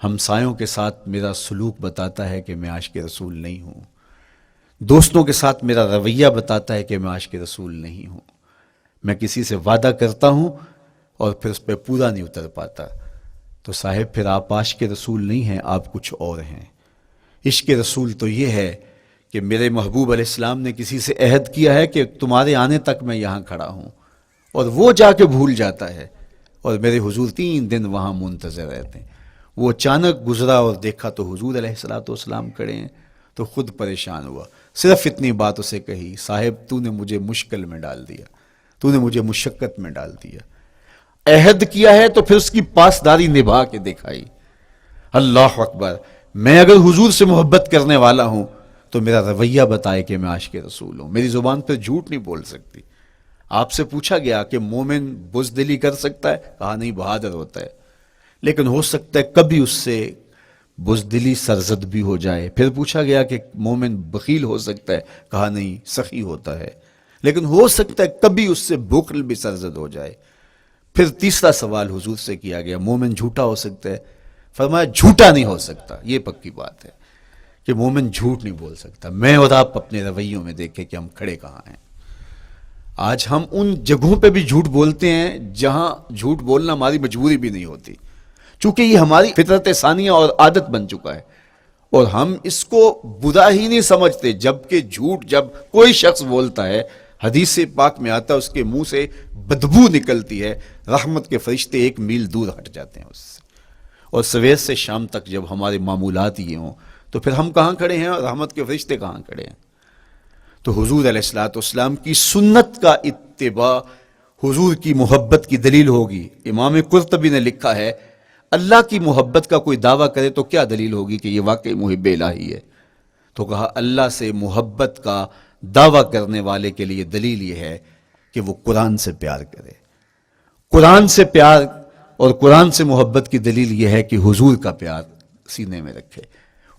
ہمسایوں کے ساتھ میرا سلوک بتاتا ہے کہ میں عاشق رسول نہیں ہوں، دوستوں کے ساتھ میرا رویہ بتاتا ہے کہ میں عاشق رسول نہیں ہوں۔ میں کسی سے وعدہ کرتا ہوں اور پھر اس پہ پورا نہیں اتر پاتا، تو صاحب پھر آپ عاشق رسول نہیں ہیں، آپ کچھ اور ہیں۔ عشق رسول تو یہ ہے کہ میرے محبوب علیہ السلام نے کسی سے عہد کیا ہے کہ تمہارے آنے تک میں یہاں کھڑا ہوں، اور وہ جا کے بھول جاتا ہے، اور میرے حضور 3 دن وہاں منتظر رہتے ہیں۔ وہ اچانک گزرا اور دیکھا تو حضور علیہ السلام کھڑے ہیں، تو خود پریشان ہوا، صرف اتنی بات اسے کہی، صاحب تو نے مجھے مشکل میں ڈال دیا، تو نے مجھے مشقت میں ڈال دیا۔ عہد کیا ہے تو پھر اس کی پاسداری نبھا کے دکھائی۔ اللہ اکبر، میں اگر حضور سے محبت کرنے والا ہوں تو میرا رویہ بتائے کہ میں عاشق رسول ہوں، میری زبان پہ جھوٹ نہیں بول سکتی۔ آپ سے پوچھا گیا کہ مومن بزدلی کر سکتا ہے؟ کہا نہیں، بہادر ہوتا ہے، لیکن ہو سکتا ہے کبھی اس سے بزدلی سرزد بھی ہو جائے۔ پھر پوچھا گیا کہ مومن بخیل ہو سکتا ہے؟ کہا نہیں، سخی ہوتا ہے، لیکن ہو سکتا ہے کبھی اس سے بخل بھی سرزد ہو جائے۔ پھر تیسرا سوال حضور سے کیا گیا، مومن جھوٹا ہو سکتا ہے؟ فرمایا جھوٹا نہیں ہو سکتا، یہ پکی بات ہے کہ مومن جھوٹ نہیں بول سکتا۔ میں اور آپ اپنے رویوں میں دیکھیں کہ ہم کھڑے کہاں ہیں۔ آج ہم ان جگہوں پہ بھی جھوٹ بولتے ہیں جہاں جھوٹ بولنا ہماری مجبوری بھی نہیں ہوتی، چونکہ یہ ہماری فطرت ثانیہ اور عادت بن چکا ہے، اور ہم اس کو برا ہی نہیں سمجھتے۔ جبکہ جھوٹ جب کوئی شخص بولتا ہے، حدیث پاک میں آتا ہے اس کے منہ سے بدبو نکلتی ہے، رحمت کے فرشتے 1 میل دور ہٹ جاتے ہیں اس سے۔ اور سویر سے شام تک جب ہمارے معمولات یہ ہوں تو پھر ہم کہاں کھڑے ہیں اور رحمت کے فرشتے کہاں کھڑے ہیں؟ تو حضور علیہ الصلوۃ والسلام کی سنت کا اتباع حضور کی محبت کی دلیل ہوگی۔ امام قرطبی نے لکھا ہے اللہ کی محبت کا کوئی دعویٰ کرے تو کیا دلیل ہوگی کہ یہ واقعی محب الہی ہے؟ تو کہا اللہ سے محبت کا دعویٰ کرنے والے کے لیے دلیل یہ ہے کہ وہ قرآن سے پیار کرے. قرآن سے پیار اور قرآن سے محبت کی دلیل یہ ہے کہ حضور کا پیار سینے میں رکھے.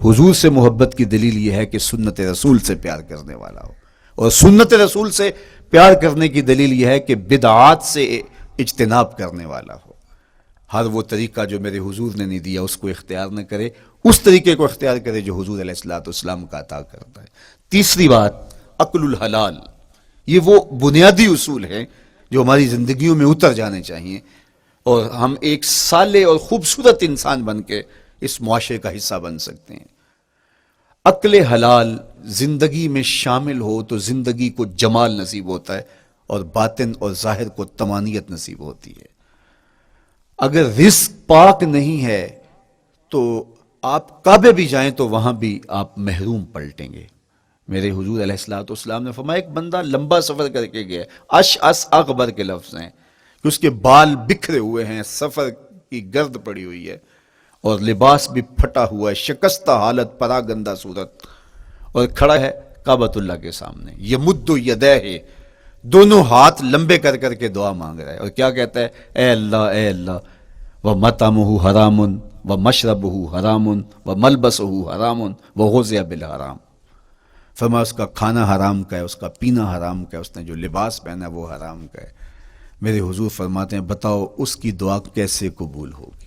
حضور سے محبت کی دلیل یہ ہے کہ سنت رسول سے پیار کرنے والا ہو, اور سنت رسول سے پیار کرنے کی دلیل یہ ہے کہ بدعات سے اجتناب کرنے والا ہو. ہر وہ طریقہ جو میرے حضور نے نہیں دیا اس کو اختیار نہ کرے, اس طریقے کو اختیار کرے جو حضور علیہ الصلوۃ والسلام کا عطا کرتا ہے. تیسری بات, عقل الحلال. یہ وہ بنیادی اصول ہیں جو ہماری زندگیوں میں اتر جانے چاہیے, اور ہم ایک صالح اور خوبصورت انسان بن کے اس معاشرے کا حصہ بن سکتے ہیں. عقل حلال زندگی میں شامل ہو تو زندگی کو جمال نصیب ہوتا ہے, اور باطن اور ظاہر کو طمانینت نصیب ہوتی ہے. اگر رزق پاک نہیں ہے تو آپ کعبے بھی جائیں تو وہاں بھی آپ محروم پلٹیں گے. میرے حضور علیہ الصلوۃ والسلام نے فرمایا ایک بندہ لمبا سفر کر کے گیا, اشعث اغبر کے لفظ ہیں کہ اس کے بال بکھرے ہوئے ہیں, سفر کی گرد پڑی ہوئی ہے, اور لباس بھی پھٹا ہوا ہے, شکستہ حالت, پراگندہ صورت, اور کھڑا ہے کعبۃ اللہ کے سامنے. یمد یدیہ, دونوں ہاتھ لمبے کر کر کے دعا مانگ رہا ہے, اور کیا کہتا ہے, اے اللہ ومطعمہ حرام ومشربہ حرام وملبسہ حرام وغذی بالحرام. فرمایا اس کا کھانا حرام کا ہے, اس کا پینا حرام کا ہے, اس نے جو لباس پہنا ہے وہ حرام کا ہے. میرے حضور فرماتے ہیں بتاؤ اس کی دعا کیسے قبول ہوگی؟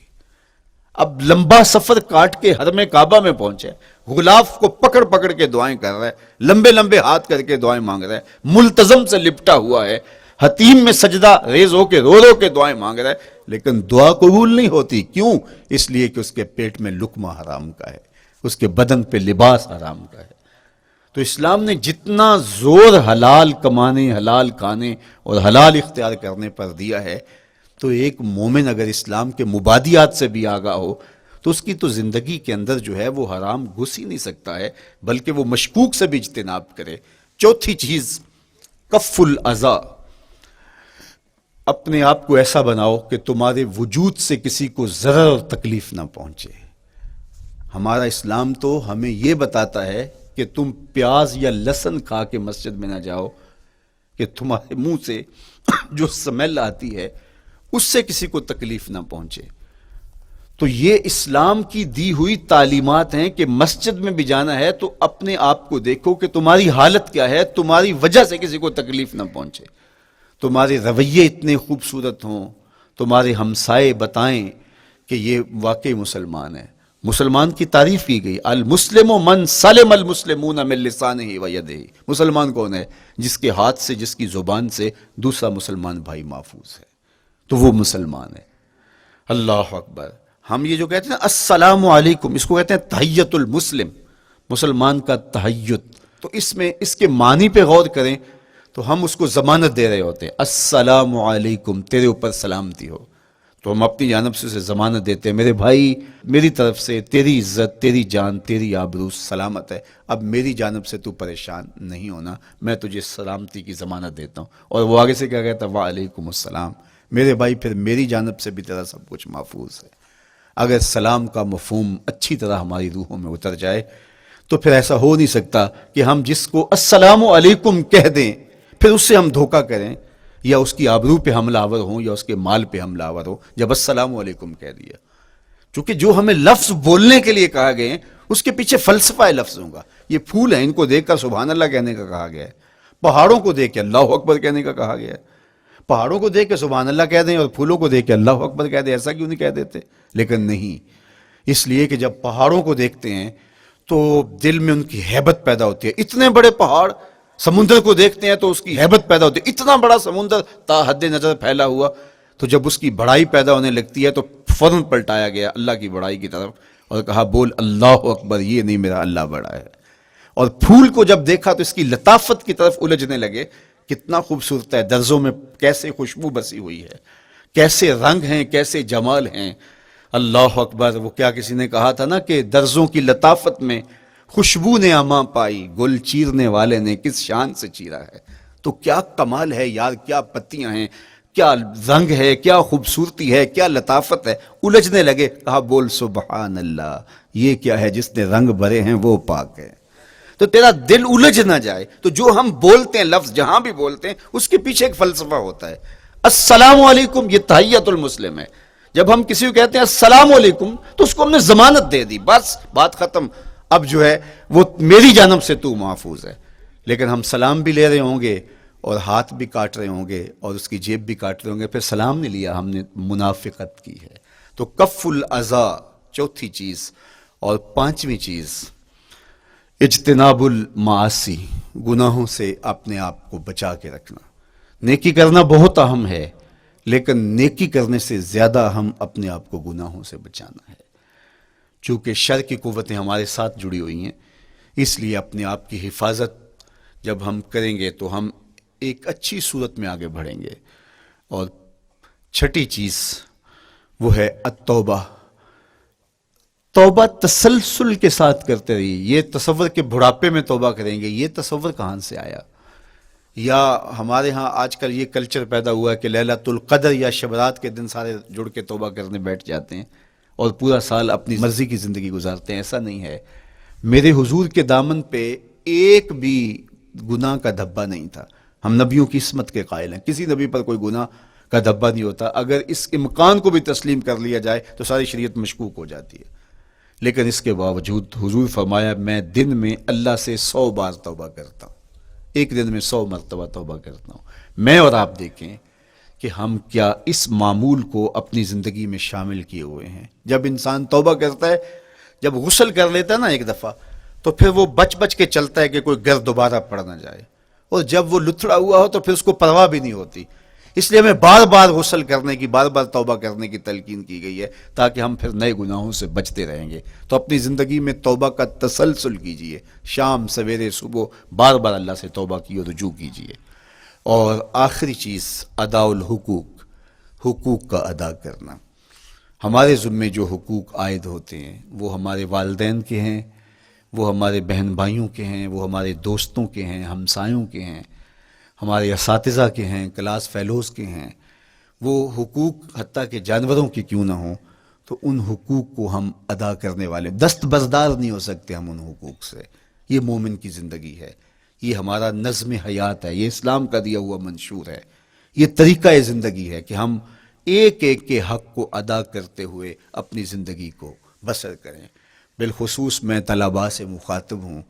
اب لمبا سفر کاٹ کے حرم کعبہ میں پہنچے, غلاف کو پکڑ پکڑ کے دعائیں کر رہا ہے, لمبے لمبے ہاتھ کر کے دعائیں مانگ رہا ہے, ملتزم سے لپٹا ہوا ہے, حتیم میں سجدہ ریز ہو کے رو رو کے دعائیں مانگ رہا ہے, لیکن دعا قبول نہیں ہوتی. کیوں؟ اس لیے کہ اس کے پیٹ میں لقمہ حرام کا ہے, اس کے بدن پہ لباس حرام کا ہے. تو اسلام نے جتنا زور حلال کمانے, حلال کھانے اور حلال اختیار کرنے پر دیا ہے, تو ایک مومن اگر اسلام کے مبادیات سے بھی آگاہ ہو تو اس کی تو زندگی کے اندر جو ہے وہ حرام گھس ہی نہیں سکتا ہے, بلکہ وہ مشکوک سے بھی اجتناب کرے. چوتھی چیز, کف الاذی. اپنے آپ کو ایسا بناؤ کہ تمہارے وجود سے کسی کو ضرر اور تکلیف نہ پہنچے. ہمارا اسلام تو ہمیں یہ بتاتا ہے کہ تم پیاز یا لہسن کھا کے مسجد میں نہ جاؤ کہ تمہارے منہ سے جو سمیل آتی ہے اس سے کسی کو تکلیف نہ پہنچے. تو یہ اسلام کی دی ہوئی تعلیمات ہیں کہ مسجد میں بھی جانا ہے تو اپنے آپ کو دیکھو کہ تمہاری حالت کیا ہے, تمہاری وجہ سے کسی کو تکلیف نہ پہنچے. تمہارے رویے اتنے خوبصورت ہوں, تمہارے ہمسائے بتائیں کہ یہ واقعی مسلمان ہے. مسلمان کی تعریف کی گئی, المسلم من سلم المسلمون من لسانہ و یدہ. مسلمان کون ہے؟ جس کے ہاتھ سے, جس کی زبان سے دوسرا مسلمان بھائی محفوظ ہے, تو وہ مسلمان ہے. اللہ اکبر. ہم یہ جو کہتے ہیں السلام علیکم, اس کو کہتے ہیں تحیت المسلم, مسلمان کا تحیت. تو اس میں اس کے معنی پہ غور کریں تو ہم اس کو ضمانت دے رہے ہوتے ہیں, السلام علیکم, تیرے اوپر سلامتی ہو. تو ہم اپنی جانب سے اسے ضمانت دیتے ہیں, میرے بھائی میری طرف سے تیری عزت, تیری جان, تیری آبرو سلامت ہے, اب میری جانب سے تو پریشان نہیں ہونا, میں تجھے سلامتی کی ضمانت دیتا ہوں. اور وہ آگے سے کیا کہتا ہے, وعلیکم السلام, میرے بھائی پھر میری جانب سے بھی تیرا سب کچھ محفوظ ہے. اگر سلام کا مفہوم اچھی طرح ہماری روحوں میں اتر جائے تو پھر ایسا ہو نہیں سکتا کہ ہم جس کو السلام علیکم کہہ دیں پھر اس سے ہم دھوکہ کریں, یا اس کی آبرو پہ حملہ آور ہوں, یا اس کے مال پہ حملہ آور ہو جب السلام علیکم کہہ دیا. چونکہ جو ہمیں لفظ بولنے کے لیے کہا گئے ہیں اس کے پیچھے فلسفہ ہے لفظوں کا. یہ پھول ہیں, ان کو دیکھ کر سبحان اللہ کہنے کا کہا گیا ہے. پہاڑوں کو دیکھ کے اللہ اکبر کہنے کا کہا گیا ہے. پہاڑوں کو دیکھ کے سبحان اللہ کہہ دیں اور پھولوں کو دیکھ کے اللہ اکبر کہہ دیں, ایسا کیوں نہیں کہہ دیتے؟ لیکن نہیں, اس لیے کہ جب پہاڑوں کو دیکھتے ہیں تو دل میں ان کی ہیبت پیدا ہوتی ہے. اتنے بڑے پہاڑ, سمندر کو دیکھتے ہیں تو اس کی ہیبت پیدا ہوتی ہے, اتنا بڑا سمندر تا حد نظر پھیلا ہوا, تو جب اس کی بڑائی پیدا ہونے لگتی ہے تو فوراً پلٹایا گیا اللہ کی بڑائی کی طرف اور کہا بول اللہ اکبر, یہ نہیں میرا اللہ بڑا ہے. اور پھول کو جب دیکھا تو اس کی لطافت کی طرف الجھنے لگے, کتنا خوبصورت ہے, درزوں میں کیسے خوشبو بسی ہوئی ہے, کیسے رنگ ہیں, کیسے جمال ہیں. اللہ اکبر. وہ کیا کسی نے کہا تھا نا کہ درزوں کی لطافت میں خوشبو نے اماں پائی, گل چیرنے والے نے کس شان سے چیرا ہے. تو کیا کمال ہے یار, کیا پتیاں ہیں, کیا رنگ ہے، کیا خوبصورتی ہے، کیا لطافت ہے، الجھنے لگے، کہا بول سبحان اللہ، یہ کیا ہے، جس نے رنگ بھرے ہیں وہ پاک ہے۔ تو تیرا دل الجھ نہ جائے، تو جو ہم بولتے ہیں لفظ جہاں بھی بولتے ہیں اس کے پیچھے ایک فلسفہ ہوتا ہے۔ السلام علیکم یہ تحیۃ المسلم ہے، جب ہم کسی کو کہتے ہیں السلام علیکم تو اس کو ہم نے ضمانت دے دی، بس بات ختم، اب جو ہے وہ میری جانب سے تو محفوظ ہے۔ لیکن ہم سلام بھی لے رہے ہوں گے اور ہاتھ بھی کاٹ رہے ہوں گے اور اس کی جیب بھی کاٹ رہے ہوں گے، پھر سلام نہیں لیا، ہم نے منافقت کی ہے۔ تو کف الاذی چوتھی چیز، اور پانچویں چیز اجتناب المعاصی، گناہوں سے اپنے آپ کو بچا کے رکھنا۔ نیکی کرنا بہت اہم ہے، لیکن نیکی کرنے سے زیادہ ہم اپنے آپ کو گناہوں سے بچانا ہے۔ چونکہ شر کی قوتیں ہمارے ساتھ جڑی ہوئی ہیں، اس لیے اپنے آپ کی حفاظت جب ہم کریں گے تو ہم ایک اچھی صورت میں آگے بڑھیں گے۔ اور چھٹی چیز وہ ہے التوبہ، توبہ تسلسل کے ساتھ کرتے رہیے۔ یہ تصور کہ بڑھاپے میں توبہ کریں گے، یہ تصور کہاں سے آیا؟ یا ہمارے ہاں آج کل یہ کلچر پیدا ہوا ہے کہ لیلۃ القدر یا شبرات کے دن سارے جڑ کے توبہ کرنے بیٹھ جاتے ہیں اور پورا سال اپنی مرضی کی زندگی گزارتے ہیں۔ ایسا نہیں ہے۔ میرے حضور کے دامن پہ ایک بھی گناہ کا دھبا نہیں تھا۔ ہم نبیوں کی عصمت کے قائل ہیں، کسی نبی پر کوئی گناہ کا دھبا نہیں ہوتا۔ اگر اس امکان کو بھی تسلیم کر لیا جائے تو ساری شریعت مشکوک ہو جاتی ہے، لیکن اس کے باوجود حضور فرمایا میں دن میں اللہ سے 100 بار توبہ کرتا ہوں، ایک دن میں 100 مرتبہ توبہ کرتا ہوں۔ میں اور آپ دیکھیں کہ ہم کیا اس معمول کو اپنی زندگی میں شامل کیے ہوئے ہیں۔ جب انسان توبہ کرتا ہے، جب غسل کر لیتا ہے نا ایک دفعہ، تو پھر وہ بچ بچ کے چلتا ہے کہ کوئی گرد دوبارہ پڑ نہ جائے، اور جب وہ لتھڑا ہوا ہو تو پھر اس کو پرواہ بھی نہیں ہوتی۔ اس لیے ہمیں بار بار غسل کرنے کی، بار بار توبہ کرنے کی تلقین کی گئی ہے، تاکہ ہم پھر نئے گناہوں سے بچتے رہیں گے۔ تو اپنی زندگی میں توبہ کا تسلسل کیجئے، شام سویرے صبح بار بار اللہ سے توبہ کی اور رجوع کیجئے۔ اور آخری چیز ادا الحقوق، حقوق کا ادا کرنا۔ ہمارے ذمے جو حقوق عائد ہوتے ہیں وہ ہمارے والدین کے ہیں، وہ ہمارے بہن بھائیوں کے ہیں، وہ ہمارے دوستوں کے ہیں، ہمسایوں کے ہیں، ہمارے اساتذہ کے ہیں، کلاس فیلوز کے ہیں۔ وہ حقوق حتیٰ کہ جانوروں کے کیوں نہ ہوں، تو ان حقوق کو ہم ادا کرنے والے، دست برزدار نہیں ہو سکتے ہم ان حقوق سے۔ یہ مومن کی زندگی ہے، یہ ہمارا نظم حیات ہے، یہ اسلام کا دیا ہوا منشور ہے، یہ طریقہ زندگی ہے کہ ہم ایک ایک کے حق کو ادا کرتے ہوئے اپنی زندگی کو بسر کریں۔ بالخصوص میں طلباء سے مخاطب ہوں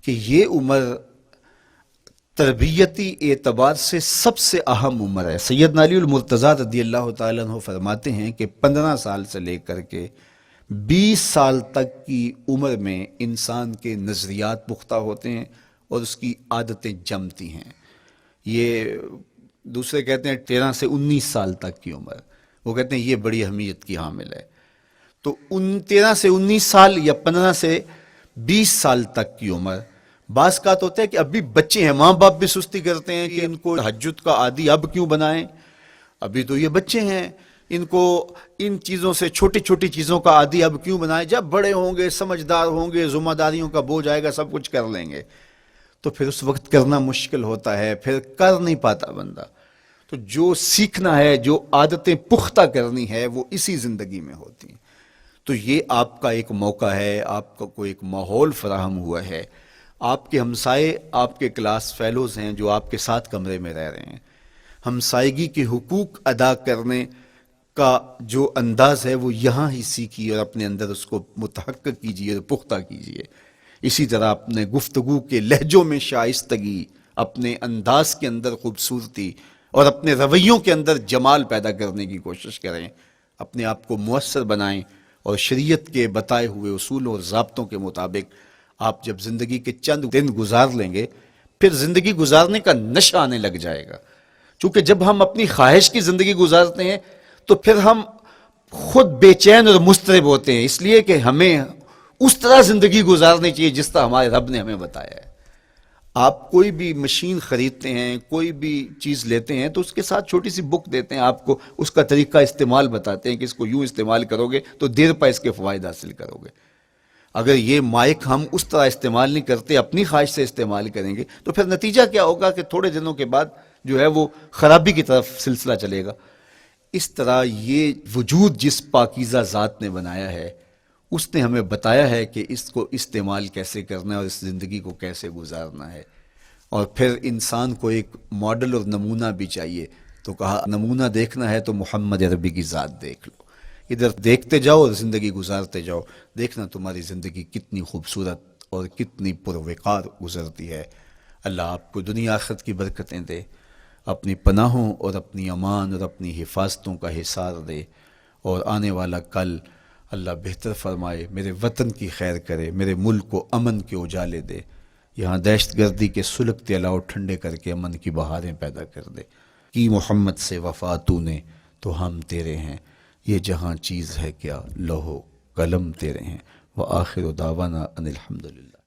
کہ یہ عمر تربیتی اعتبار سے سب سے اہم عمر ہے۔ سیدنا علی المرتضیٰ رضی اللہ تعالیٰ عنہ فرماتے ہیں کہ 15 سال سے لے کر کے 20 سال تک کی عمر میں انسان کے نظریات پختہ ہوتے ہیں اور اس کی عادتیں جمتی ہیں۔ یہ دوسرے کہتے ہیں 13 سے 19 سال تک کی عمر، وہ کہتے ہیں یہ بڑی اہمیت کی حامل ہے۔ تو 13 سے 19 سال یا 15 سے 20 سال تک کی عمر، بعض کا تو ہوتا ہے کہ ابھی بچے ہیں، ماں باپ بھی سستی کرتے ہیں کہ ان کو تہجد کا عادی اب کیوں بنائیں، ابھی تو یہ بچے ہیں، ان کو ان چیزوں سے، چھوٹی چھوٹی چیزوں کا عادی اب کیوں بنائیں، جب بڑے ہوں گے، سمجھدار ہوں گے، ذمہ داریوں کا بوجھ آئے گا، سب کچھ کر لیں گے۔ تو پھر اس وقت کرنا مشکل ہوتا ہے، پھر کر نہیں پاتا بندہ۔ تو جو سیکھنا ہے، جو عادتیں پختہ کرنی ہے، وہ اسی زندگی میں ہوتی ہیں۔ تو یہ آپ کا ایک موقع ہے، آپ کو ایک ماحول فراہم ہوا ہے۔ آپ کے ہمسائے آپ کے کلاس فیلوز ہیں جو آپ کے ساتھ کمرے میں رہ رہے ہیں۔ ہمسائیگی کے حقوق ادا کرنے کا جو انداز ہے وہ یہاں ہی سیکھیے اور اپنے اندر اس کو متحقق کیجیے اور پختہ کیجیے۔ اسی طرح اپنے گفتگو کے لہجوں میں شائستگی، اپنے انداز کے اندر خوبصورتی اور اپنے رویوں کے اندر جمال پیدا کرنے کی کوشش کریں۔ اپنے آپ کو مؤثر بنائیں اور شریعت کے بتائے ہوئے اصول اور ضابطوں کے مطابق آپ جب زندگی کے چند دن گزار لیں گے، پھر زندگی گزارنے کا نشہ آنے لگ جائے گا۔ چونکہ جب ہم اپنی خواہش کی زندگی گزارتے ہیں تو پھر ہم خود بے چین اور مضطرب ہوتے ہیں، اس لیے کہ ہمیں اس طرح زندگی گزارنی چاہیے جس طرح ہمارے رب نے ہمیں بتایا ہے۔ آپ کوئی بھی مشین خریدتے ہیں، کوئی بھی چیز لیتے ہیں تو اس کے ساتھ چھوٹی سی بک دیتے ہیں آپ کو، اس کا طریقہ استعمال بتاتے ہیں کہ اس کو یوں استعمال کرو گے تو دیر پا اس کے فوائد حاصل کرو گے۔ اگر یہ مائک ہم اس طرح استعمال نہیں کرتے، اپنی خواہش سے استعمال کریں گے تو پھر نتیجہ کیا ہوگا کہ تھوڑے دنوں کے بعد جو ہے وہ خرابی کی طرف سلسلہ چلے گا۔ اس طرح یہ وجود جس پاکیزہ ذات نے بنایا ہے اس نے ہمیں بتایا ہے کہ اس کو استعمال کیسے کرنا ہے اور اس زندگی کو کیسے گزارنا ہے، اور پھر انسان کو ایک ماڈل اور نمونہ بھی چاہیے، تو کہا نمونہ دیکھنا ہے تو محمد عربی کی ذات دیکھ لو، ادھر دیکھتے جاؤ اور زندگی گزارتے جاؤ، دیکھنا تمہاری زندگی کتنی خوبصورت اور کتنی پروقار گزرتی ہے۔ اللہ آپ کو دنیا آخرت کی برکتیں دے، اپنی پناہوں اور اپنی امان اور اپنی حفاظتوں کا حصار دے، اور آنے والا کل اللہ بہتر فرمائے، میرے وطن کی خیر کرے، میرے ملک کو امن کے اجالے دے، یہاں دہشت گردی کے سلگتے الاؤ ٹھنڈے کر کے امن کی بہاریں پیدا کر دے۔ کی محمد سے وفا تو نے تو ہم تیرے ہیں، یہ جہاں چیز ہے کیا لوح و قلم تیرے ہیں۔ وآخر دعوانا ان الحمدللہ۔